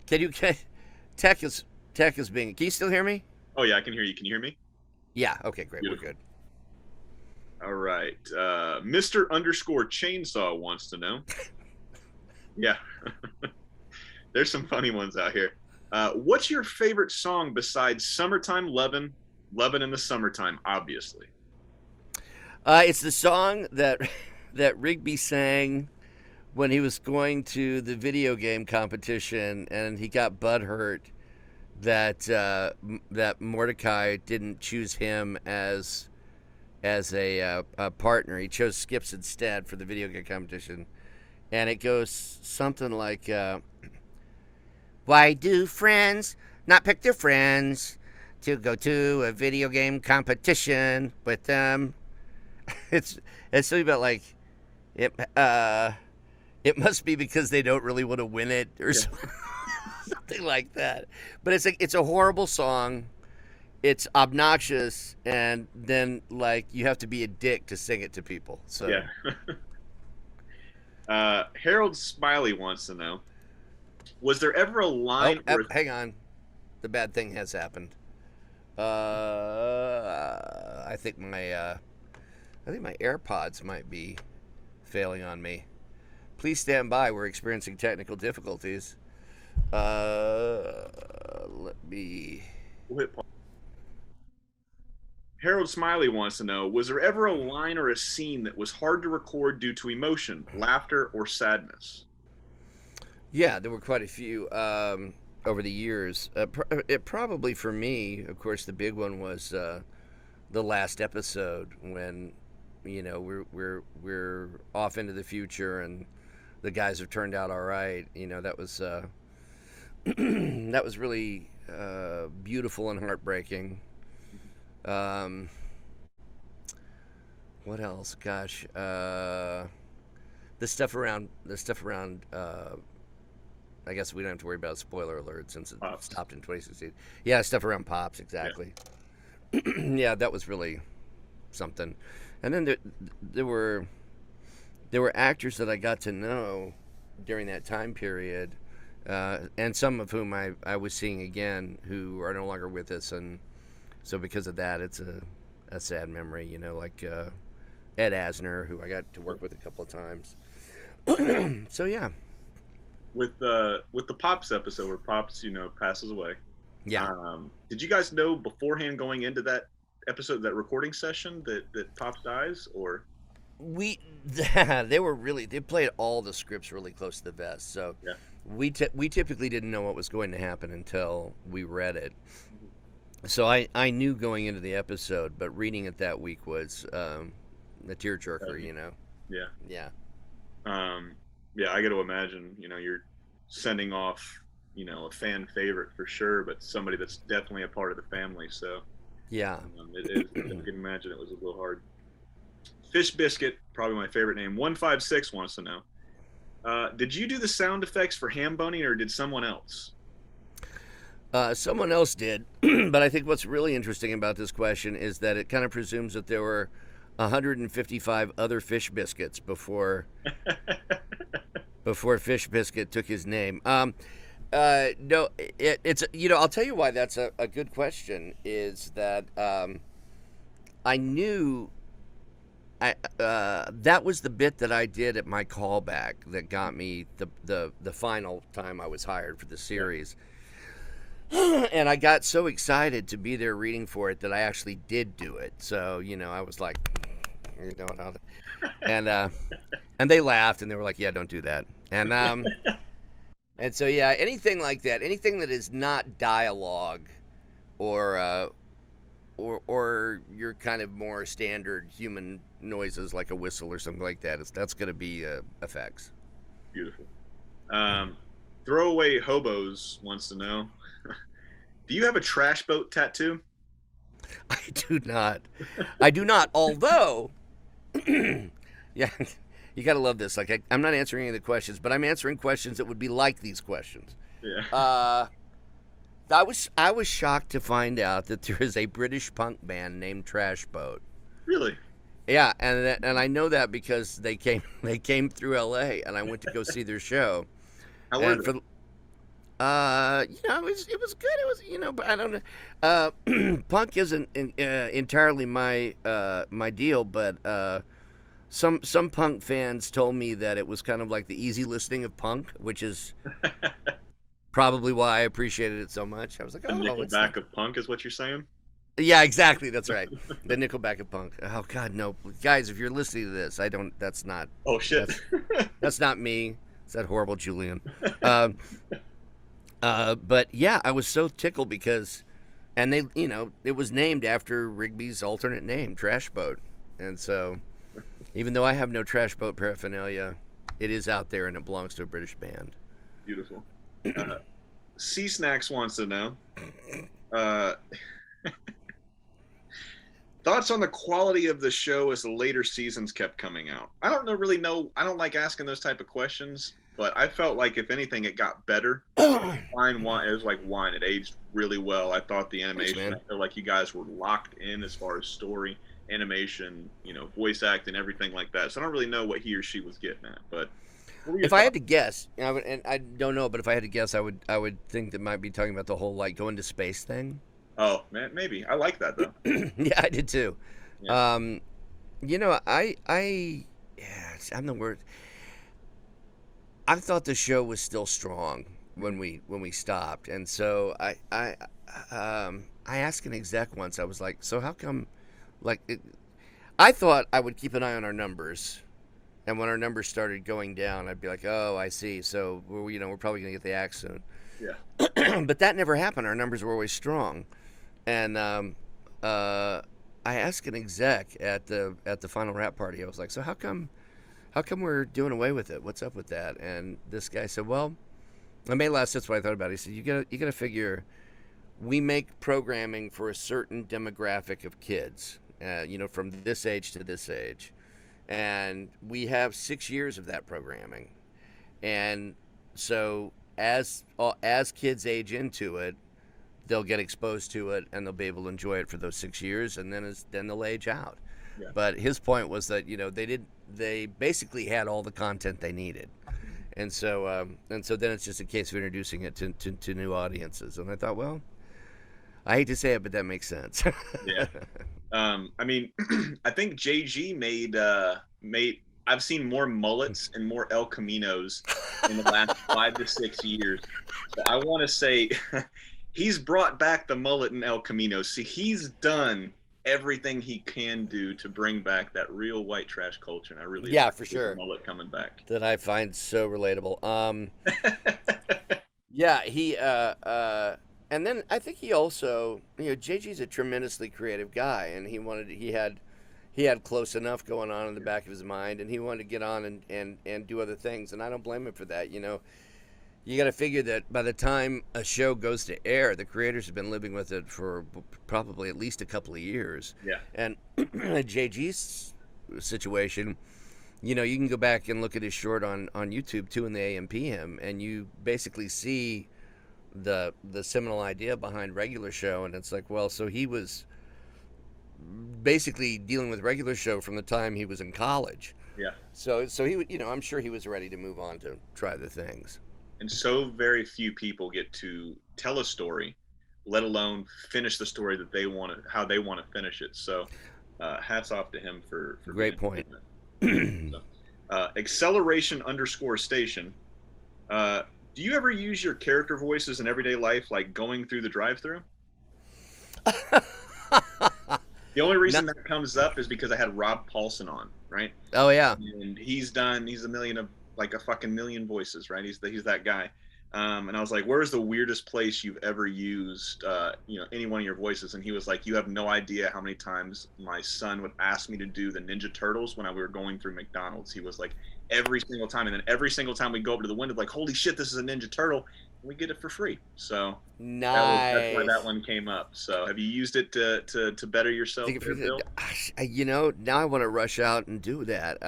Tech is being. Can you still hear me? Oh yeah, I can hear you. Can you hear me? Yeah. Okay. Great. Beautiful. We're good. All right. Mr. Chainsaw wants to know. Yeah. There's some funny ones out here. What's your favorite song besides Summertime Lovin'? Lovin' in the Summertime, obviously. It's the song that Rigby sang when he was going to the video game competition, and he got butthurt that Mordecai didn't choose him as a partner. He chose Skips instead for the video game competition, and it goes something like, "Why do friends not pick their friends to go to a video game competition with them?" It's something about like it must be because they don't really want to win it or something like that. But it's a horrible song. It's obnoxious, and then like you have to be a dick to sing it to people. So yeah. Harold Smiley wants to know, was there ever a line? Hang on, the bad thing has happened. I think my AirPods might be failing on me. Please stand by. We're experiencing technical difficulties. Let me. Harold Smiley wants to know, was there ever a line or a scene that was hard to record due to emotion, laughter, or sadness? Yeah, there were quite a few over the years. It probably for me, of course, the big one was the last episode when we're off into the future and the guys have turned out all right. That was that was really beautiful and heartbreaking. What else? Gosh, the stuff around. I guess we don't have to worry about spoiler alert since it stopped in 2016. Yeah, stuff around Pops, exactly. Yeah, yeah, that was really something. And then there were actors that I got to know during that time period, and some of whom I was seeing again who are no longer with us, and so because of that, it's a sad memory. Like Ed Asner, who I got to work with a couple of times. So yeah. With the Pops episode where Pops, passes away. Yeah. Did you guys know beforehand going into that episode, that recording session, that Pops dies, or? They played all the scripts really close to the vest. So yeah. We typically didn't know what was going to happen until we read it. So I knew going into the episode, but reading it that week was a tearjerker, Yeah. Yeah. Yeah, I got to imagine, you're sending off, a fan favorite for sure, but somebody that's definitely a part of the family. So yeah, it is. I can imagine it was a little hard. Fish Biscuit, probably my favorite name. 156 wants to know, did you do the sound effects for Hamboning, or did someone else? Someone else did, but I think what's really interesting about this question is that it kind of presumes that there were 155 other Fish Biscuits before Fish Biscuit took his name. No, it's I'll tell you why that's a good question. Is that I knew that was the bit that I did at my callback that got me the final time I was hired for the series. And I got so excited to be there reading for it that I actually did do it. So, I was like, and they laughed and they were like, yeah, don't do that. And and so yeah, anything like that, anything that is not dialogue or or your kind of more standard human noises like a whistle or something like that. That's going to be effects. Beautiful. Um, Throwaway Hobos wants to know, do you have a trash boat tattoo? I do not. I do not. Although, yeah, you got to love this. Like I'm not answering any of the questions, but I'm answering questions that would be like these questions. Yeah. Uh, I was shocked to find out that there is a British punk band named Trash Boat. Really? Yeah, and I know that because they came through L.A. and I went to go see their show. How was And it? for it was good. It was but I don't know. Punk isn't entirely my deal, but some punk fans told me that it was kind of like the easy listening of punk, which is probably why I appreciated it so much. I was like, The oh, it's not. Nickelback of punk is what you're saying? Yeah, exactly. That's right. The Nickelback of punk. Oh God, no, guys! If you're listening to this, I don't. That's not. Oh shit. That's not me. It's that horrible Julian. Um, but yeah, I was so tickled because, and it was named after Rigby's alternate name, Trash Boat, and so even though I have no trash boat paraphernalia, it is out there and it belongs to a British band. Beautiful. C Snacks wants to know, uh, thoughts on the quality of the show as the later seasons kept coming out. I don't really know. I don't like asking those type of questions, but I felt like if anything, it got better. Wine, it was like wine. It aged really well. I thought the Thanks, animation. man. I feel like you guys were locked in as far as story, animation, voice acting, everything like that. So I don't really know what he or she was getting at, but what were your If I had thoughts? to guess, and I don't know, but if I had to guess, I would think that might be talking about the whole like going to space thing. Oh man, maybe I like that though. Yeah, I did too. Yeah. Um, yeah, I'm the word. I thought the show was still strong when we stopped, and so I asked an exec once. I was like, so how come, like, I thought I would keep an eye on our numbers, and when our numbers started going down, I'd be like, oh, I see. So we're probably gonna get the axe soon. Yeah. But that never happened. Our numbers were always strong, and I asked an exec at the final rap party. I was like, so how come we're doing away with it? What's up with that? And this guy said, well, I made last. That's what I thought about it. He said, you gotta figure, we make programming for a certain demographic of kids, from this age to this age, and we have 6 years of that programming, and so as kids age into it, they'll get exposed to it and they'll be able to enjoy it for those 6 years, and then they'll age out. Yeah. But his point was that they basically had all the content they needed, and so then it's just a case of introducing it to new audiences. And I thought, well, I hate to say it, but that makes sense. Yeah. I mean, I think JG made. I've seen more mullets and more El Caminos in the last 5 to 6 years. So I want to say he's brought back the mullet and El Camino. See, he's done everything he can do to bring back that real white trash culture, and I really Yeah, for appreciate sure. the mullet coming back. That I find so relatable. Yeah, and then I think he also, JG's a tremendously creative guy, and he had Close Enough going on in the back of his mind, and he wanted to get on and do other things, and I don't blame him for that. You got to figure that by the time a show goes to air, the creators have been living with it for probably at least a couple of years. Yeah. And JG's situation, you can go back and look at his short on YouTube, 2 in the AM PM, and you basically see the seminal idea behind Regular Show, and it's like, well, so he was basically dealing with Regular Show from the time he was in college. Yeah. So he, I'm sure he was ready to move on to try the things. And so very few people get to tell a story, let alone finish the story that they want to, how they want to finish it. So hats off to him for Great point. So, acceleration_station. Do you ever use your character voices in everyday life, like going through the drive-through? The only reason that comes up is because I had Rob Paulson on, right? Oh yeah. And he's a million of like a fucking million voices, right? He's that guy. And I was like, "Where's the weirdest place you've ever used, any one of your voices?" And he was like, "You have no idea how many times my son would ask me to do the Ninja Turtles when we were going through McDonald's." He was like, every single time, and then every single time we go up to the window, like, "Holy shit, this is a Ninja Turtle!" And we get it for free. So that's why that Nice. one came up. So have you used it to better yourself there, Bill? Now I want to rush out and do that.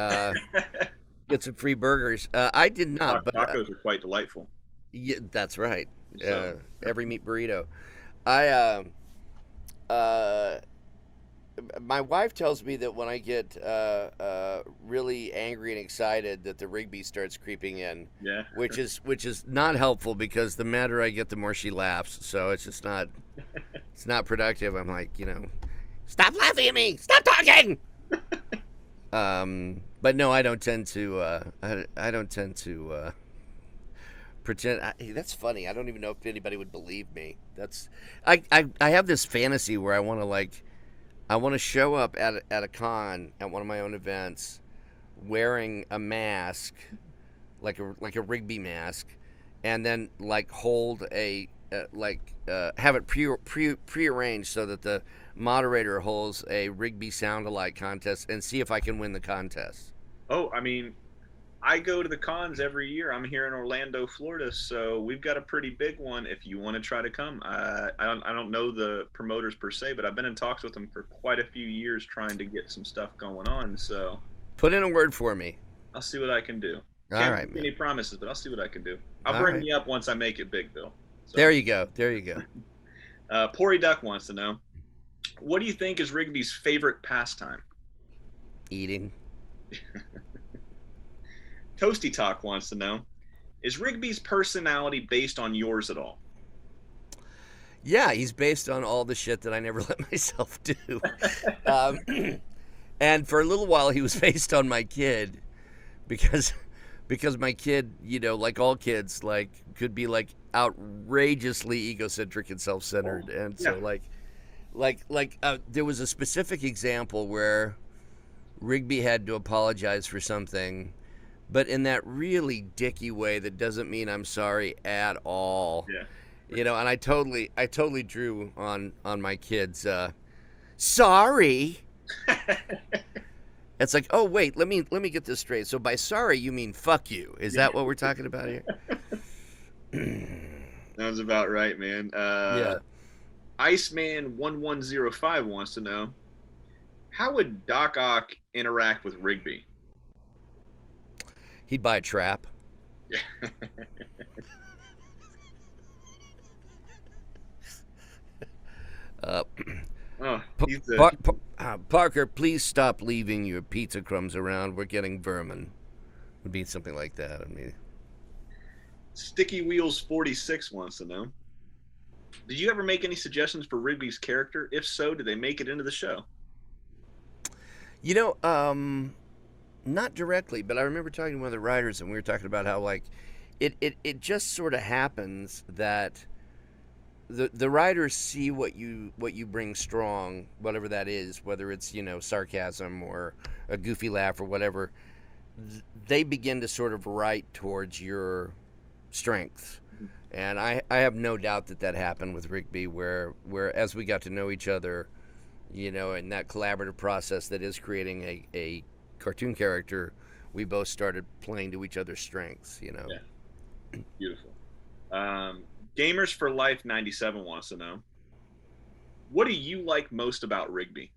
Get some free burgers. I did not, but Tacos are quite delightful. yeah, that's right. So Every meat burrito. I uh, my wife tells me that when I get really angry and excited, that the Rigby starts creeping in, yeah. which is not helpful because the madder I get, the more she laughs. So it's just not productive. I'm like, stop laughing at me, stop talking. But no, I don't tend to. I don't tend to pretend. That's funny. I don't even know if anybody would believe me. I have this fantasy where I want to show up at a con at one of my own events wearing a mask, like a Rigby mask, and then hold have it prearranged so that the moderator holds a Rigby sound-alike contest and see if I can win the contest. Oh, I mean, I go to the cons every year. I'm here in Orlando, Florida, so we've got a pretty big one. If you want to try to come, I don't know the promoters per se, but I've been in talks with them for quite a few years trying to get some stuff going on. So Put in a word for me. I'll see what I can do. All Can't right, make man. any promises, but I'll see what I can do. I'll All bring right. you up once I make it big, Bill. So, There you go. There you go. Pori Duck wants to know, what do you think is Rigby's favorite pastime? Eating. Toasty Talk wants to know, is Rigby's personality based on yours at all? Yeah, he's based on all the shit that I never let myself do. Um, and for a little while, he was based on my kid, because my kid, like all kids, could be outrageously egocentric and self-centered, and Yeah. so there was a specific example where Rigby had to apologize for something, but in that really dicky way that doesn't mean I'm sorry at all. Yeah. And I totally drew on my kids. Sorry. It's like, oh wait, let me get this straight. So by sorry you mean fuck you? Is that what we're talking about here? Sounds about right, man. Yeah. Iceman1105 wants to know, how would Doc Ock interact with Rigby? He'd buy a trap. Yeah. Uh, Oh, Parker, please stop leaving your pizza crumbs around. We're getting vermin. Would be something like that. I mean, Sticky Wheels 46 wants to know, did you ever make any suggestions for Rigby's character? If so, did they make it into the show? not directly, but I remember talking to one of the writers, and we were talking about how it just sort of happens that the writers see what you bring strong, whatever that is, whether it's sarcasm or a goofy laugh or whatever. They begin to sort of write towards your strengths, and I have no doubt that happened with Rigby, where as we got to know each other, in that collaborative process that is creating a cartoon character, we both started playing to each other's strengths. Yeah, beautiful. Gamers for Life 97 wants to know, what do you like most about Rigby?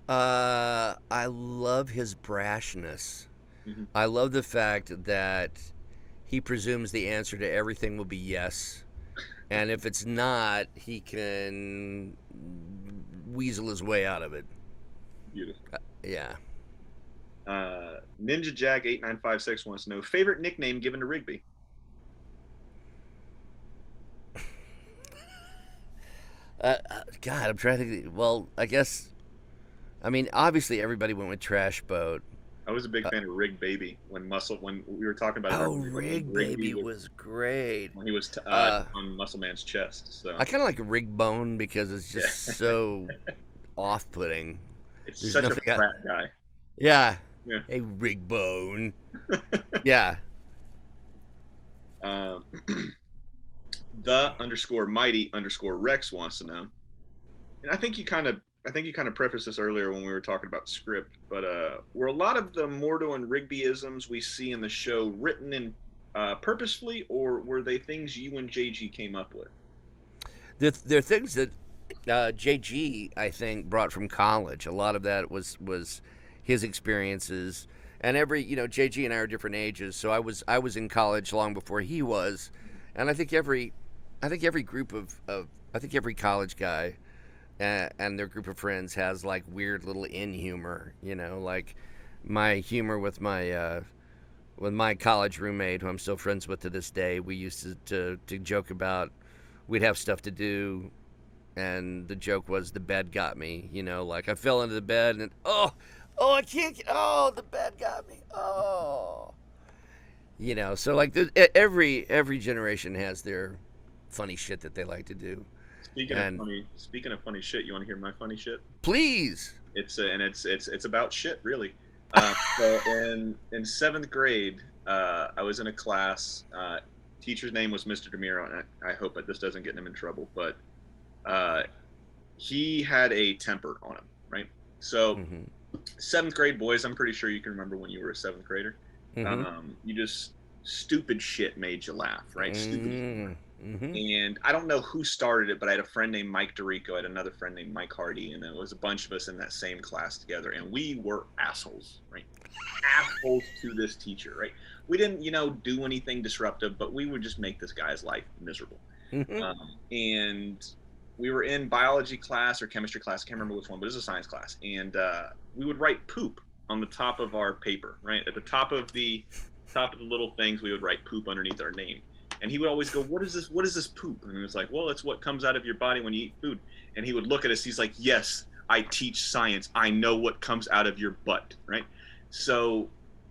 I love his brashness. Mm-hmm. I love the fact that he presumes the answer to everything will be yes, and if it's not, he can weasel his way out of it. Beautiful. Yeah. Ninja Jack 8956 wants to know, favorite nickname given to Rigby? God, I'm trying to think. Well, I guess. I mean, obviously, everybody went with Trash Boat. I was a big fan of Rig Baby when we were talking about it Oh, earlier, Rig Baby was great. when he was on Muscle Man's chest. So I kind of like Rig Bone because it's just so off-putting. it's There's such a nothing fat guy. Yeah. Yeah. Hey, Rig Bone. Yeah. Um, the underscore mighty underscore Rex wants to know, and I think you kind of prefaced this earlier when we were talking about script, but were a lot of the Mordo and Rigbyisms we see in the show written in purposefully, or were they things you and JG came up with? They're things that JG, I think, brought from college. A lot of that was his experiences, and JG and I are different ages, so I was in college long before he was, and I think every group of I think every college guy and their group of friends has like weird little in humor, like my humor with my college roommate, who I'm still friends with to this day. We used to joke about, we'd have stuff to do, and the joke was the bed got me. Like I fell into the bed and I can't get. Oh, the bed got me. Oh, So like every generation has their funny shit that they like to do. And Speaking of funny shit, you want to hear my funny shit? please, It's about shit, really. So in seventh grade, I was in a class. Teacher's name was Mr. DeMiro, and I hope that this doesn't get him in trouble, but uh, he had a temper on him, right? So mm-hmm, seventh grade boys, I'm pretty sure you can remember when you were a seventh grader. mm-hmm, You just stupid shit made you laugh, right? Stupid humor. mm-hmm. And I don't know who started it, but I had a friend named Mike DeRico. I had another friend named Mike Hardy, and there was a bunch of us in that same class together, and we were assholes, right? Assholes to this teacher, right? We didn't, do anything disruptive, but we would just make this guy's life miserable. Mm-hmm. And we were in biology class or chemistry class. I can't remember which one, but it was a science class. And we would write poop on the top of our paper, right? At the top of the little things, we would write poop underneath our name. And he would always go, "What is this? What is this poop?" And it was like, "Well, it's what comes out of your body when you eat food." And he would look at us. He's like, "Yes, I teach science. I know what comes out of your butt," right? So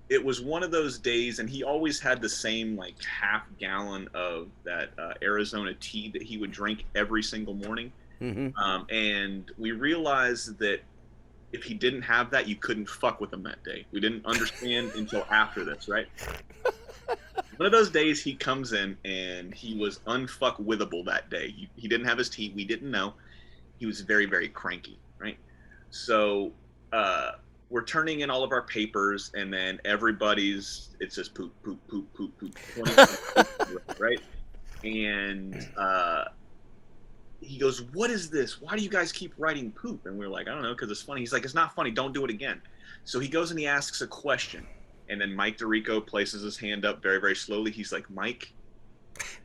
it was one of those days, and he always had the same like half gallon of that Arizona tea that he would drink every single morning. Mm-hmm. And we realized that if he didn't have that, you couldn't fuck with him that day. We didn't understand until after this, right? One of those days he comes in and he was unfuckwithable that day. He didn't have his tea. We didn't know. He was very, very cranky, right? So we're turning in all of our papers, and then it says poop, poop, poop, poop, poop, 20, right? And he goes, "What is this? Why do you guys keep writing poop?" And we're like, "I don't know, because it's funny." He's like, "It's not funny. Don't do it again." So he goes and he asks a question. And then Mike DeRico places his hand up very, very slowly. He's like, "Mike,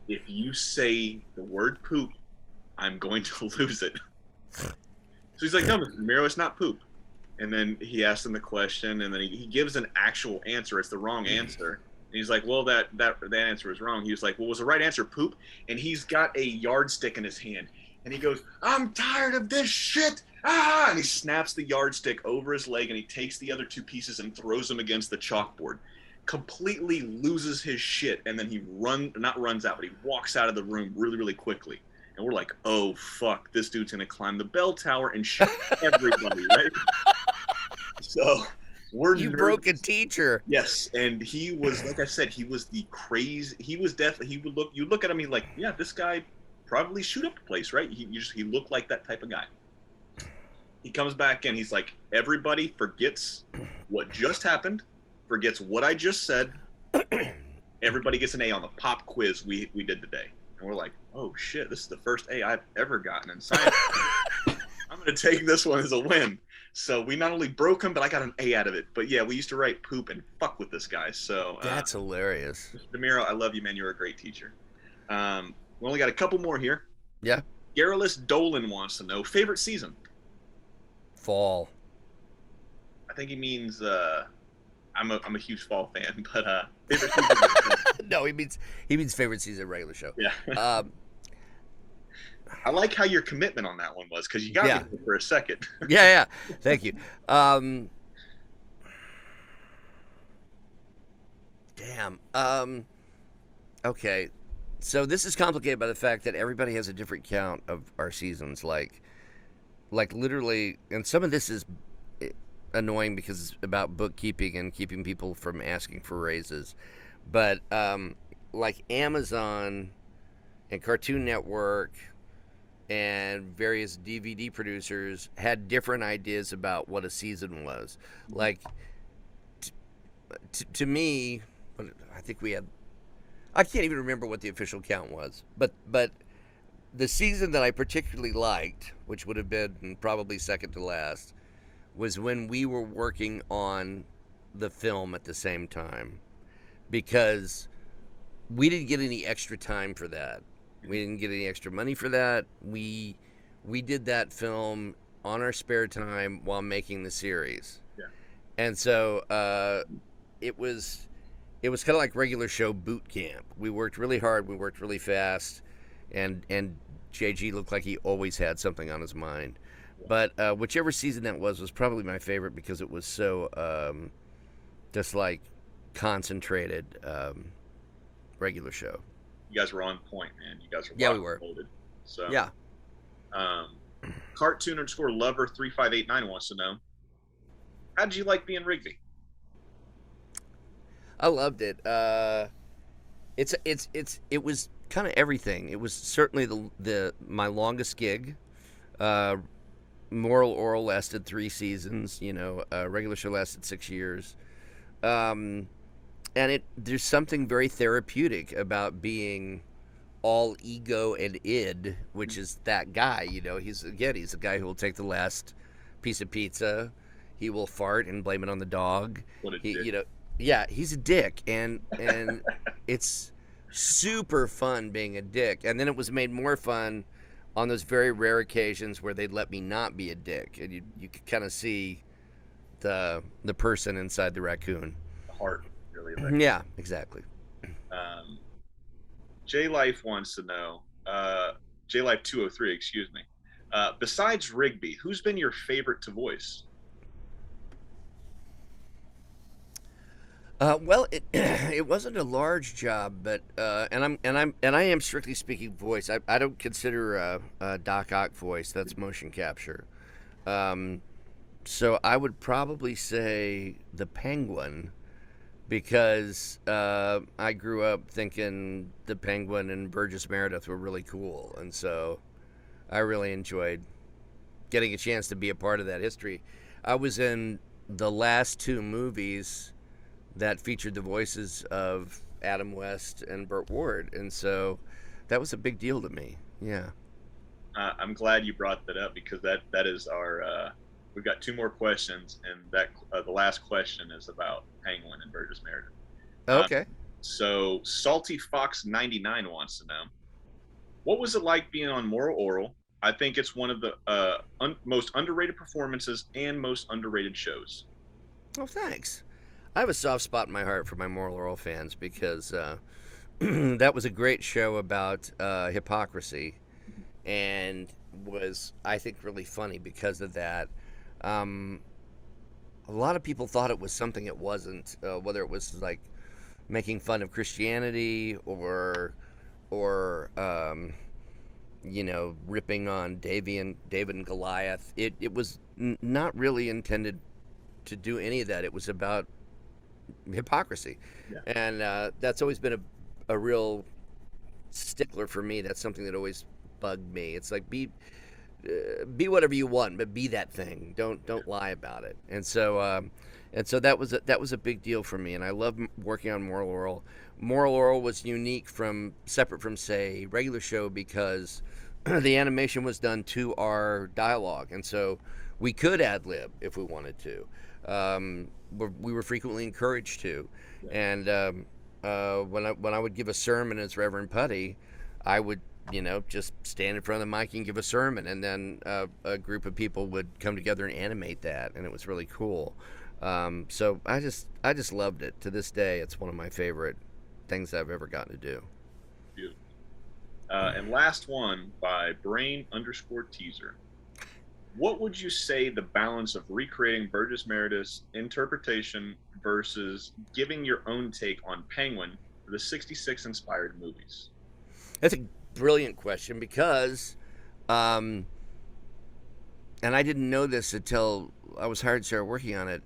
if you say the word poop, I'm going to lose it." So he's like, "No, Mr. DeMiro, it's not poop." And then he asks him the question, and then he gives an actual answer. It's the wrong answer. And he's like, "Well, that answer is wrong." He was like, "Well, was the right answer poop?" And he's got a yardstick in his hand. And he goes, "I'm tired of this shit. Ah!" And he snaps the yardstick over his leg, and he takes the other two pieces and throws them against the chalkboard. Completely loses his shit, and then he not runs out, but he walks out of the room really, really quickly. And we're like, "Oh fuck, this dude's gonna climb the bell tower and shoot everybody," right? So we're You nervous. broke a teacher. Yes, and he was, like I said, he was the crazy. He was definitely. He would look. You look at him, he's like, "Yeah, this guy probably shoot up the place, right?" He looked like that type of guy. He comes back in. He's like, "Everybody forgets what just happened, forgets what I just said. Everybody gets an A on the pop quiz we did today." And we're like, "Oh shit, this is the first A I've ever gotten in science." I'm gonna take this one as a win. So we not only broke him, but I got an A out of it. But yeah, we used to write poop and fuck with this guy. So That's hilarious. Mr. DeMiro, I love you, man. You're a great teacher. We only got a couple more here. Yeah. Garrulus Dolan wants to know favorite season. Fall. I think he means I'm a huge fall fan, but favorite season. No, he means favorite season regular show. Yeah. I like how your commitment on that one was, because you got Yeah. me for a second. Yeah. Thank you. Damn. Okay. So this is complicated by the fact that everybody has a different count of our seasons. Like literally, and some of this is annoying because it's about bookkeeping and keeping people from asking for raises. But like Amazon and Cartoon Network and various DVD producers had different ideas about what a season was. Like to me, I think we had. I can't even remember what the official count was, but the season that I particularly liked, which would have been probably second to last, was when we were working on the film at the same time, because we didn't get any extra time for that. We didn't get any extra money for that. We did that film on our spare time while making the series, Yeah. and so it was kind of like regular show boot camp. We worked really hard. We worked really fast, and JG looked like he always had something on his mind. Yeah. But whichever season that was probably my favorite because it was so just like concentrated regular show. You guys were on point, man. You guys were Yeah, we were. loaded. So Yeah. Cartoon_lover3589 wants to know, how did you like being Rigby? I loved it. It was kind of everything. It was certainly the my longest gig. Moral Oral lasted 3 seasons. Regular show lasted 6 years. And there's something very therapeutic about being all ego and id, which is that guy. He's the guy who will take the last piece of pizza. He will fart and blame it on the dog. What a dick. Yeah, he's a dick, and it's super fun being a dick. And then it was made more fun on those very rare occasions where they'd let me not be a dick, and you could kind of see the person inside the raccoon. The heart, really. Yeah, exactly. J Life wants to know, J Life 203, excuse me. Besides Rigby, who's been your favorite to voice? Well, it wasn't a large job, but and I am strictly speaking voice. I don't consider Doc Ock voice. That's motion capture. So I would probably say the Penguin, because I grew up thinking the Penguin and Burgess Meredith were really cool, and so I really enjoyed getting a chance to be a part of that history. I was in the last 2 movies that featured the voices of Adam West and Burt Ward, and so that was a big deal to me. Yeah. I'm glad you brought that up, because that is our. We've got 2 more questions, and that the last question is about Penguin and Burgess Meredith. Okay. So Salty Fox 99 wants to know, what was it like being on Moral Oral? I think it's one of the most underrated performances and most underrated shows. Oh, thanks. I have a soft spot in my heart for my Moral Oral fans, because that was a great show about hypocrisy, and was, I think, really funny because of that. A lot of people thought it was something it wasn't, whether it was like making fun of Christianity or ripping on David and Goliath. It was not really intended to do any of that. It was about hypocrisy. Yeah. And that's always been a real stickler for me. That's something that always bugged me. It's like, be whatever you want, but be that thing. Don't lie about it. And so that was a big deal for me. And I love working on Moral Oral. Moral Oral was separate from, say, regular show, because the animation was done to our dialogue, and so we could ad lib if we wanted to. We were frequently encouraged to. Yeah. And when I would give a sermon as Reverend Putty, I would just stand in front of the mic and give a sermon, and then a group of people would come together and animate that, and it was really cool. So I just loved it. To this day, it's one of my favorite things I've ever gotten to do. Beautiful. And last one by Brain_teaser. What would you say the balance of recreating Burgess Meredith's interpretation versus giving your own take on Penguin for the 66 inspired movies? That's a brilliant question, because and I didn't know this until I was hired to start working on it.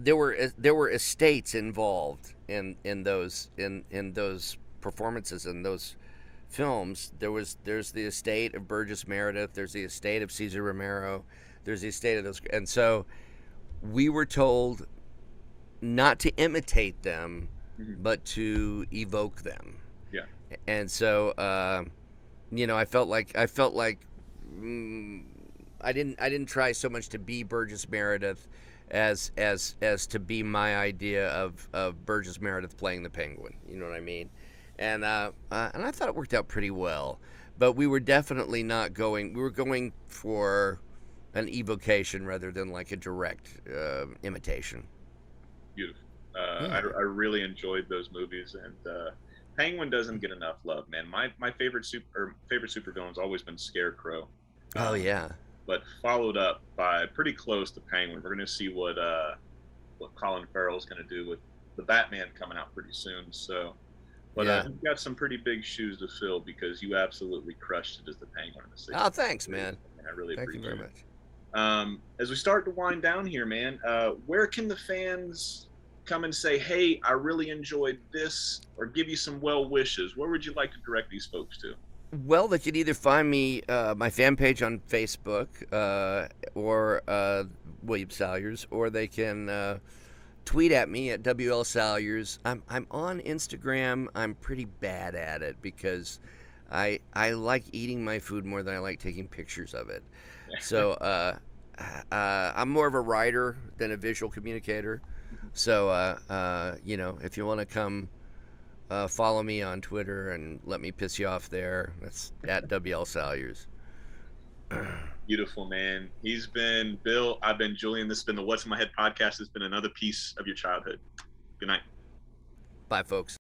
there were estates involved in those performances in those films. There's the estate of Burgess Meredith. There's the estate of Cesar Romero. There's the estate of those, and so we were told not to imitate them, Hmm. but to evoke them. Yeah. And so, I felt like mm, I didn't try so much to be Burgess Meredith as to be my idea of Burgess Meredith playing the Penguin. You know what I mean? And I thought it worked out pretty well. But we were definitely not going. We were going for an evocation rather than like a direct imitation. Beautiful. Yeah. I really enjoyed those movies, and Penguin doesn't get enough love, man. My favorite supervillain has always been Scarecrow, Oh um, yeah. but followed up by pretty close to Penguin. We're going to see what Colin Farrell's going to do with the Batman coming out pretty soon. So, but Yeah. you've got some pretty big shoes to fill because you absolutely crushed it as the Penguin in the Oh, '60s. thanks, man. I really Thank you appreciate very it. much. As we start to wind down here, man, where can the fans come and say, "Hey, I really enjoyed this," or give you some well wishes? Where would you like to direct these folks to? Well, they could either find me my fan page on Facebook or William Salyers, or they can tweet at me at WL Salyers. I'm on Instagram. I'm pretty bad at it because I like eating my food more than I like taking pictures of it. So I'm more of a writer than a visual communicator. So if you want to come follow me on Twitter and let me piss you off there, that's at WL Salyers. Beautiful, man. He's been Bill. I've been Julian. This has been the What's in My Head podcast. It's been another piece of your childhood. Good night. Bye, folks.